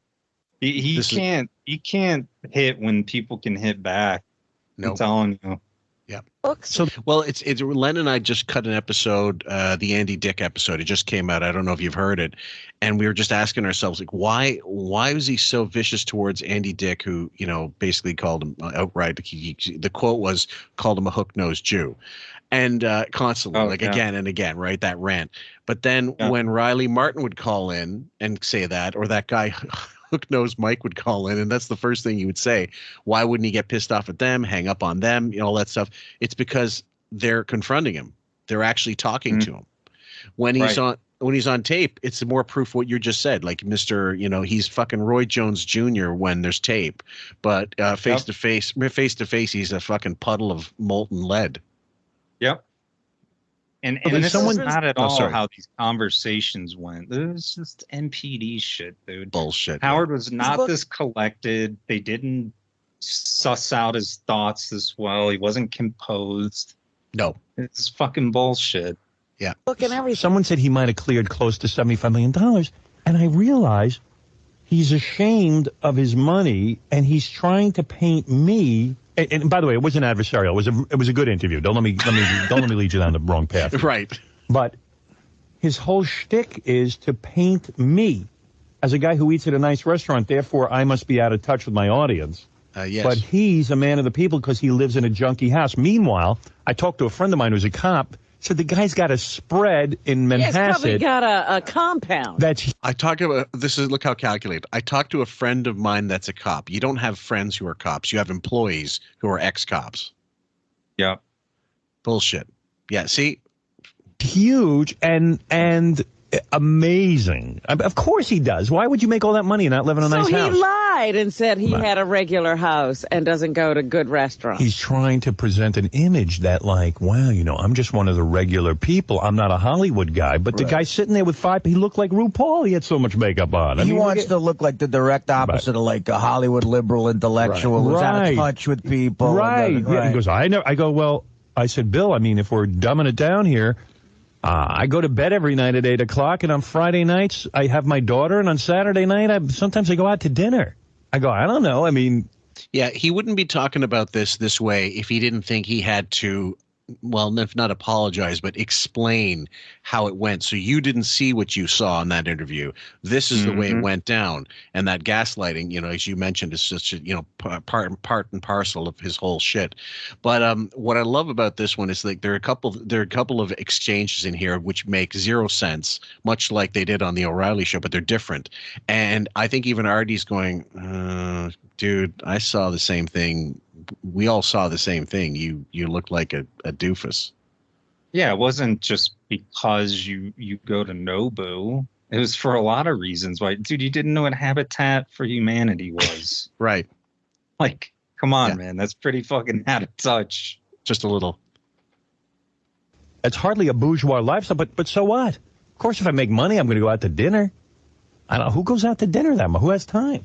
He can't hit when people can hit back. No. I'm telling you. Yeah. So it's Len and I just cut an episode, the Andy Dick episode. It just came out. I don't know if you've heard it, and we were just asking ourselves, like, why was he so vicious towards Andy Dick, who basically called him outright. The quote was, called him a hook-nosed Jew, and constantly, again and again, right? That rant. But then when Riley Martin would call in and say that, or that guy Hook-nosed Mike would call in, and that's the first thing he would say. Why wouldn't he get pissed off at them, hang up on them, all that stuff? It's because they're confronting him. They're actually talking to him. When he's on tape, it's more proof what you just said. Like Mr. He's fucking Roy Jones Jr. when there's tape, but face to face, he's a fucking puddle of molten lead. Yep. And this is not at all how these conversations went. It was just NPD shit, dude. Bullshit. Howard was not this collected. They didn't suss out his thoughts this well. He wasn't composed. No. It's fucking bullshit. Yeah. Look at everything. Someone said he might have cleared close to $75 million, and I realize he's ashamed of his money, and he's trying to paint me. And by the way, it wasn't adversarial. It was a good interview. Don't let me lead you down the wrong path. Right. But his whole shtick is to paint me as a guy who eats at a nice restaurant. Therefore, I must be out of touch with my audience. Yes. But he's a man of the people because he lives in a junky house. Meanwhile, I talked to a friend of mine who's a cop. Said the guy's got a spread in Manhasset. Yes, probably got a compound. I talked about look how calculated. I talked to a friend of mine that's a cop. You don't have friends who are cops. You have employees who are ex-cops. Yeah. Bullshit. Yeah, see? Huge and amazing. Of course he does. Why would you make all that money and not live in a nice house? So he lied and said he had a regular house and doesn't go to good restaurants. He's trying to present an image that, like, wow, I'm just one of the regular people. I'm not a Hollywood guy. But the guy sitting there with he looked like RuPaul. He had so much makeup on. He wants to look like the direct opposite of like a Hollywood liberal intellectual who's out of touch with people. Right. Yeah. He goes, I go, well, I said, Bill, if we're dumbing it down here, I go to bed every night at 8 o'clock, and on Friday nights, I have my daughter, and on Saturday night, sometimes I go out to dinner. I go, I don't know. Yeah, he wouldn't be talking about this way if he didn't think he had to, well, if not apologize, but explain how it went. So you didn't see what you saw in that interview. This is the way it went down. And that gaslighting, as you mentioned, is just, part and parcel of his whole shit. But what I love about this one is like there are a couple of exchanges in here which make zero sense, much like they did on the O'Reilly show, but they're different. And I think even Artie's going, dude, I saw the same thing. We all saw the same thing. You looked like a doofus. Yeah, it wasn't just because you go to Nobu. It was for a lot of reasons. Why, dude, you didn't know what Habitat for Humanity was. Right. Like, come on, man. That's pretty fucking out of touch. Just a little. It's hardly a bourgeois lifestyle, but so what? Of course, if I make money, I'm going to go out to dinner. I don't know. Who goes out to dinner that much? Who has time?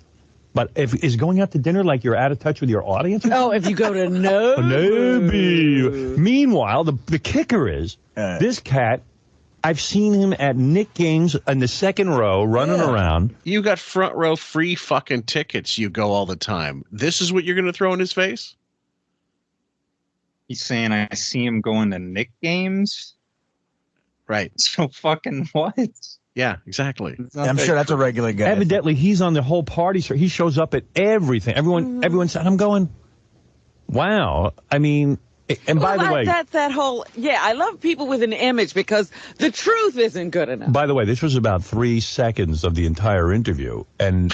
But is going out to dinner like you're out of touch with your audience? Oh, if you go to Nobu. Meanwhile, the kicker is this cat, I've seen him at Knick games in the second row running around. You got front row free fucking tickets. You go all the time. This is what you're going to throw in his face? He's saying I see him going to Knick games? Right. So fucking what? Yeah, exactly. I'm sure that's a regular guy. Evidently, he's on the whole party. So he shows up at everything. Everyone's. I'm going, wow. And by the way, that's that whole. Yeah, I love people with an image because the truth isn't good enough. By the way, this was about 3 seconds of the entire interview, and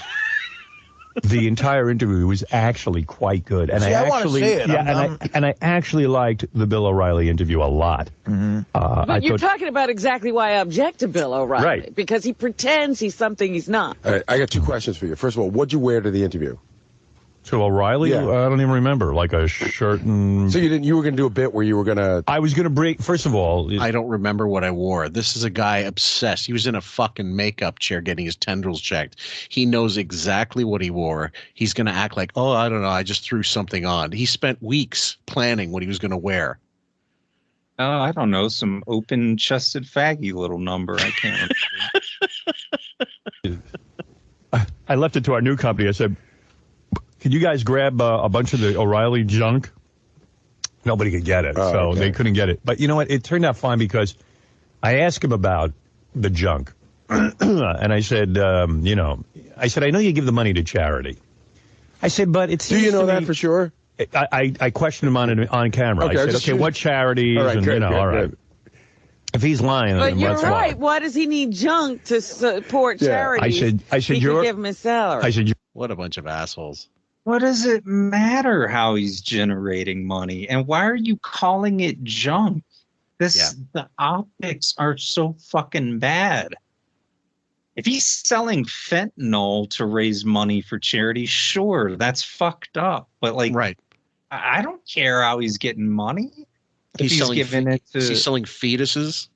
the entire interview was actually quite good. And I actually, see it. I actually liked the Bill O'Reilly interview a lot. But you're talking about exactly why I object to Bill O'Reilly. Right. Because he pretends he's something he's not. All right, I got 2 questions for you. First of all, what'd you wear to the interview? To O'Reilly? Yeah. I don't even remember. Like a shirt and... So you were going to do a bit where you were going to... I was going to bring... First of all... I don't remember what I wore. This is a guy obsessed. He was in a fucking makeup chair getting his tendrils checked. He knows exactly what he wore. He's going to act like, oh, I don't know, I just threw something on. He spent weeks planning what he was going to wear. I don't know, some open-chested faggy little number. I can't remember. I left it to our new company. I said... Can you guys grab a bunch of the O'Reilly junk? Nobody could get it, so okay. they couldn't get it. But you know what? It turned out fine because I asked him about the junk. And I said, I know you give the money to charity. I said, but it's... Do you know that for sure? I questioned him on camera. Okay, I said, okay, what charities? All right, and, good, all right. good. If he's lying, But then you're let's right. lie. Why does he need junk to support Yeah. charities? I said, he you're... can give him his salary. I said, What a bunch of assholes. What does it matter how he's generating money? And why are you calling it junk? The optics are so fucking bad. If he's selling fentanyl to raise money for charity, sure, that's fucked up. But right. I don't care how he's getting money. He's selling fetuses.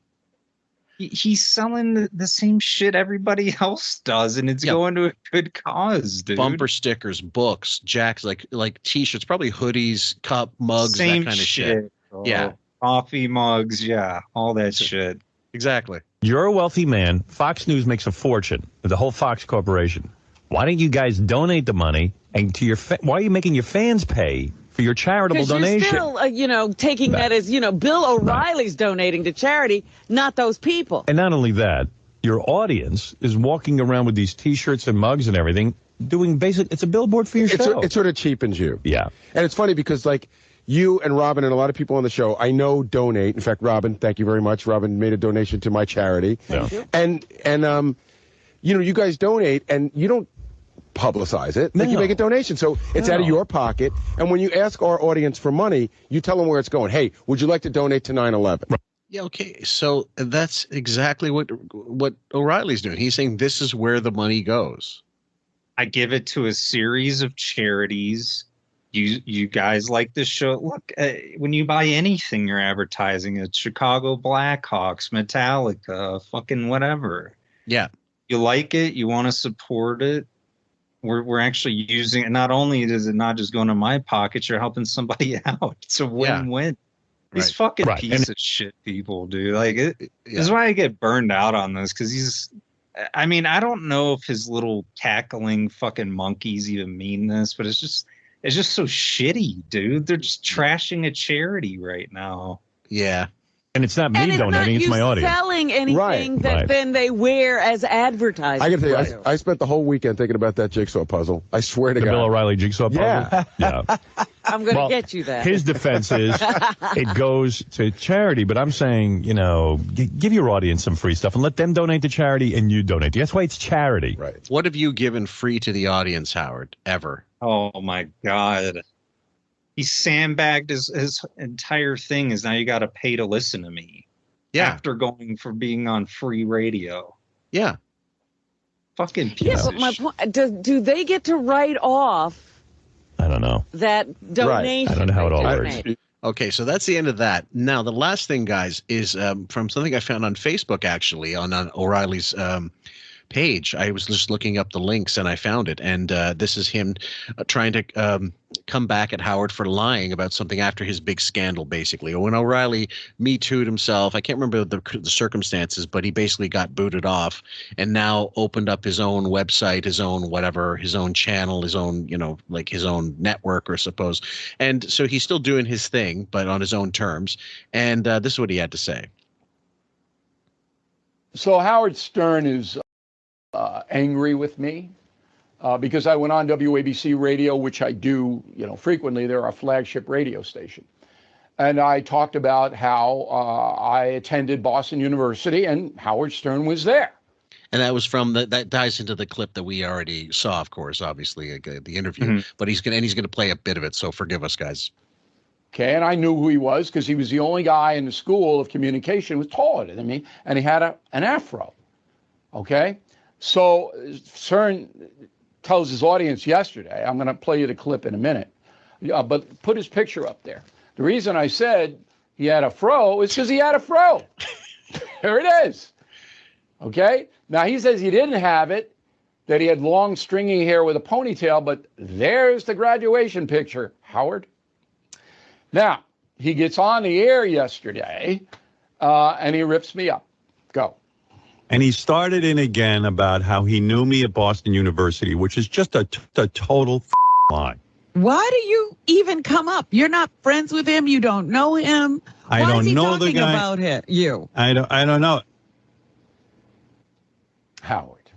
He's selling the same shit everybody else does, and it's going to a good cause, dude. Bumper stickers, books, jacks, like T-shirts, probably hoodies, cup, mugs, Same that kind of shit. Oh, yeah, coffee mugs, all that shit. Exactly. You're a wealthy man. Fox News makes a fortune. The whole Fox Corporation. Why don't you guys donate the money and to your? Why are you making your fans pay for your charitable donation? You're still, taking that as, Bill O'Reilly's donating to charity, not those people. And not only that, your audience is walking around with these T-shirts and mugs and everything, doing it's a billboard for your show. It sort of cheapens you. Yeah. And it's funny because, like, you and Robin and a lot of people on the show, I know, donate. In fact, Robin, thank you very much. Robin made a donation to my charity. Thank you. And you guys donate, and you don't publicize it. Like, you make a donation, so it's out of your pocket. And when you ask our audience for money, you tell them where it's going. Hey, would you like to donate to 9/11? Yeah, okay. So that's exactly what O'Reilly's doing. He's saying this is where the money goes. I give it to a series of charities. You guys like this show. Look, when you buy anything, you're advertising it. Chicago Blackhawks, Metallica, fucking whatever. Yeah. You like it. You want to support it. We're actually using it. Not only does it not just go into my pocket, you're helping somebody out. It's a win-win. These fucking piece of shit people, dude. Like, this is why I get burned out on this, because I don't know if his little cackling fucking monkeys even mean this, but it's just so shitty, dude. They're just trashing a charity right now. Yeah. And it's not me donating, it's my audience. Selling anything that then they wear as advertising. I got to tell you, I spent the whole weekend thinking about that jigsaw puzzle. I swear to God. The Bill O'Reilly jigsaw puzzle? Yeah. I'm going to get you that. His defense is it goes to charity, but I'm saying, give your audience some free stuff and let them donate to charity and you donate. That's why it's charity. Right. What have you given free to the audience, Howard, ever? Oh, my God. He sandbagged his entire thing is now you got to pay to listen to me. Yeah. After going for being on free radio. Yeah. Fucking piece Yeah, but my point, do they get to write off I don't know. that donation? I don't know how it all works. Okay, so that's the end of that. Now, the last thing, guys, is from something I found on Facebook, actually, on O'Reilly's page. I was just looking up the links and I found it. And this is him trying to come back at Howard for lying about something after his big scandal, basically. When O'Reilly Me Too'd himself, I can't remember the circumstances, but he basically got booted off and now opened up his own website, his own whatever, his own channel, his own, like his own network, or suppose. And so he's still doing his thing, but on his own terms. And this is what he had to say. So Howard Stern is angry with me because I went on WABC radio, which I do, frequently. They're our flagship radio station. And I talked about how I attended Boston University and Howard Stern was there. And that was from that ties into the clip that we already saw, of course, obviously, the interview. But he's going to play a bit of it. So forgive us, guys. Okay, and I knew who he was because he was the only guy in the school of communication who was taller than me, and he had an afro. Okay, so Stern tells his audience yesterday, I'm going to play you the clip in a minute, but put his picture up there. The reason I said he had a fro is because he had a fro. There it is. Okay? Now, he says he didn't have it, that he had long, stringy hair with a ponytail, but there's the graduation picture, Howard. Now, he gets on the air yesterday, and he rips me up. Go. And he started in again about how he knew me at Boston University, which is just a total lie. Why do you even come up? You're not friends with him. You don't know him. I Why don't is he know the talking guy. about it? You. I don't know. Howard.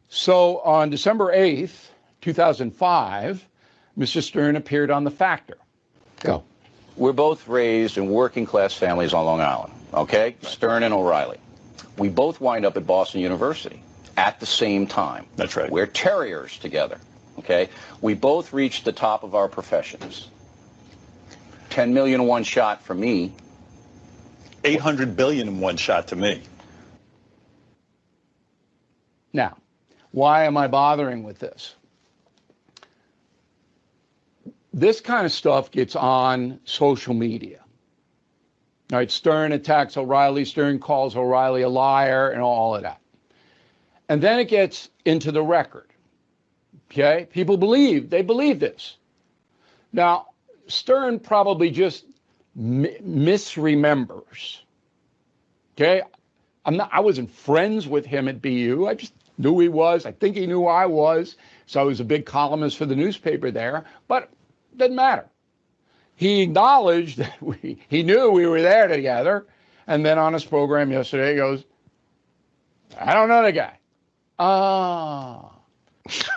So on December 8th, 2005, Mr. Stern appeared on The Factor. Go. We're both raised in working class families on Long Island, okay? Stern and O'Reilly. We both wind up at Boston University at the same time. That's right. We're terriers together, okay? We both reached the top of our professions. 10 million in one shot for me. 800 billion in one shot to me. Now, why am I bothering with this? This kind of stuff gets on social media. All right, Stern attacks O'Reilly, Stern calls O'Reilly a liar, and all of that. And then it gets into the record. Okay? People believe this. Now, Stern probably just misremembers. Okay? I wasn't friends with him at BU. I just knew who he was. I think he knew who I was. So I was a big columnist for the newspaper there. But it didn't matter. He acknowledged that he knew we were there together. And then on his program yesterday, he goes, I don't know the guy. Ah.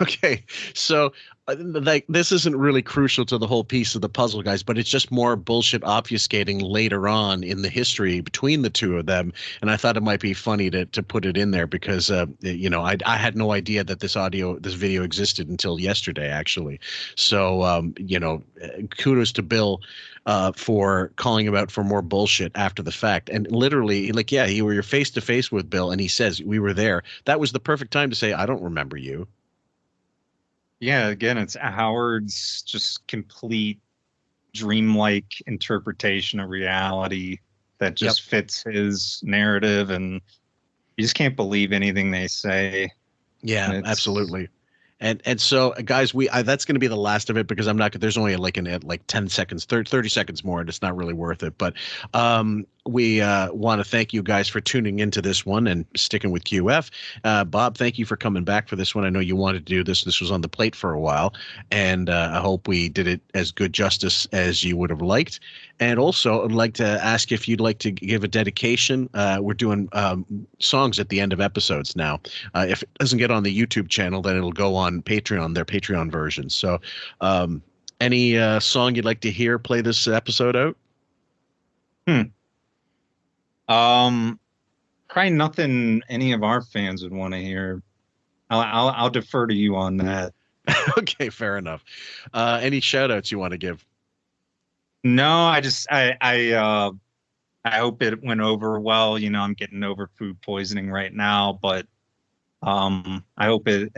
Okay, so like this isn't really crucial to the whole piece of the puzzle, guys, but it's just more bullshit obfuscating later on in the history between the two of them. And I thought it might be funny to put it in there because you know, I had no idea that this video existed until yesterday, actually. So you know, kudos to Bill for calling him out for more bullshit after the fact. And literally, like, yeah, you were face to face with Bill, and he says we were there. That was the perfect time to say, I don't remember you. Yeah, again, it's Howard's just complete dreamlike interpretation of reality that just fits his narrative, and you just can't believe anything they say. Yeah, absolutely. And so, guys, that's going to be the last of it because I'm not. There's only like 10 seconds, 30 seconds more, and it's not really worth it. But we want to thank you guys for tuning into this one and sticking with QF. Bob, thank you for coming back for this one. I know you wanted to do this. This was on the plate for a while, and I hope we did it as good justice as you would have liked. And also, I'd like to ask if you'd like to give a dedication. We're doing songs at the end of episodes now. If it doesn't get on the YouTube channel, then it'll go on Patreon, their Patreon version. So any song you'd like to hear play this episode out? Probably nothing any of our fans would want to hear. I'll defer to you on that. Okay, fair enough. Any shout outs you want to give? No, I hope it went over well. You know, I'm getting over food poisoning right now, but I hope you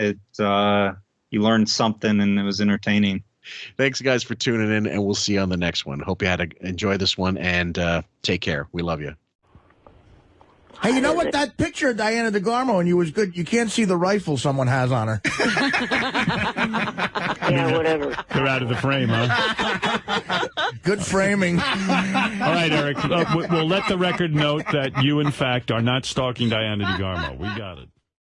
learned something and it was entertaining. Thanks, guys, for tuning in, and we'll see you on the next one. Hope you had to enjoy this one, and take care. We love you. Hey, you know what? That picture of Diana DeGarmo and you was good. You can't see the rifle someone has on her. Yeah, whatever. They're out of the frame, huh? Good framing. All right, Eric. We'll let the record note that you, in fact, are not stalking Diana DeGarmo. We got it.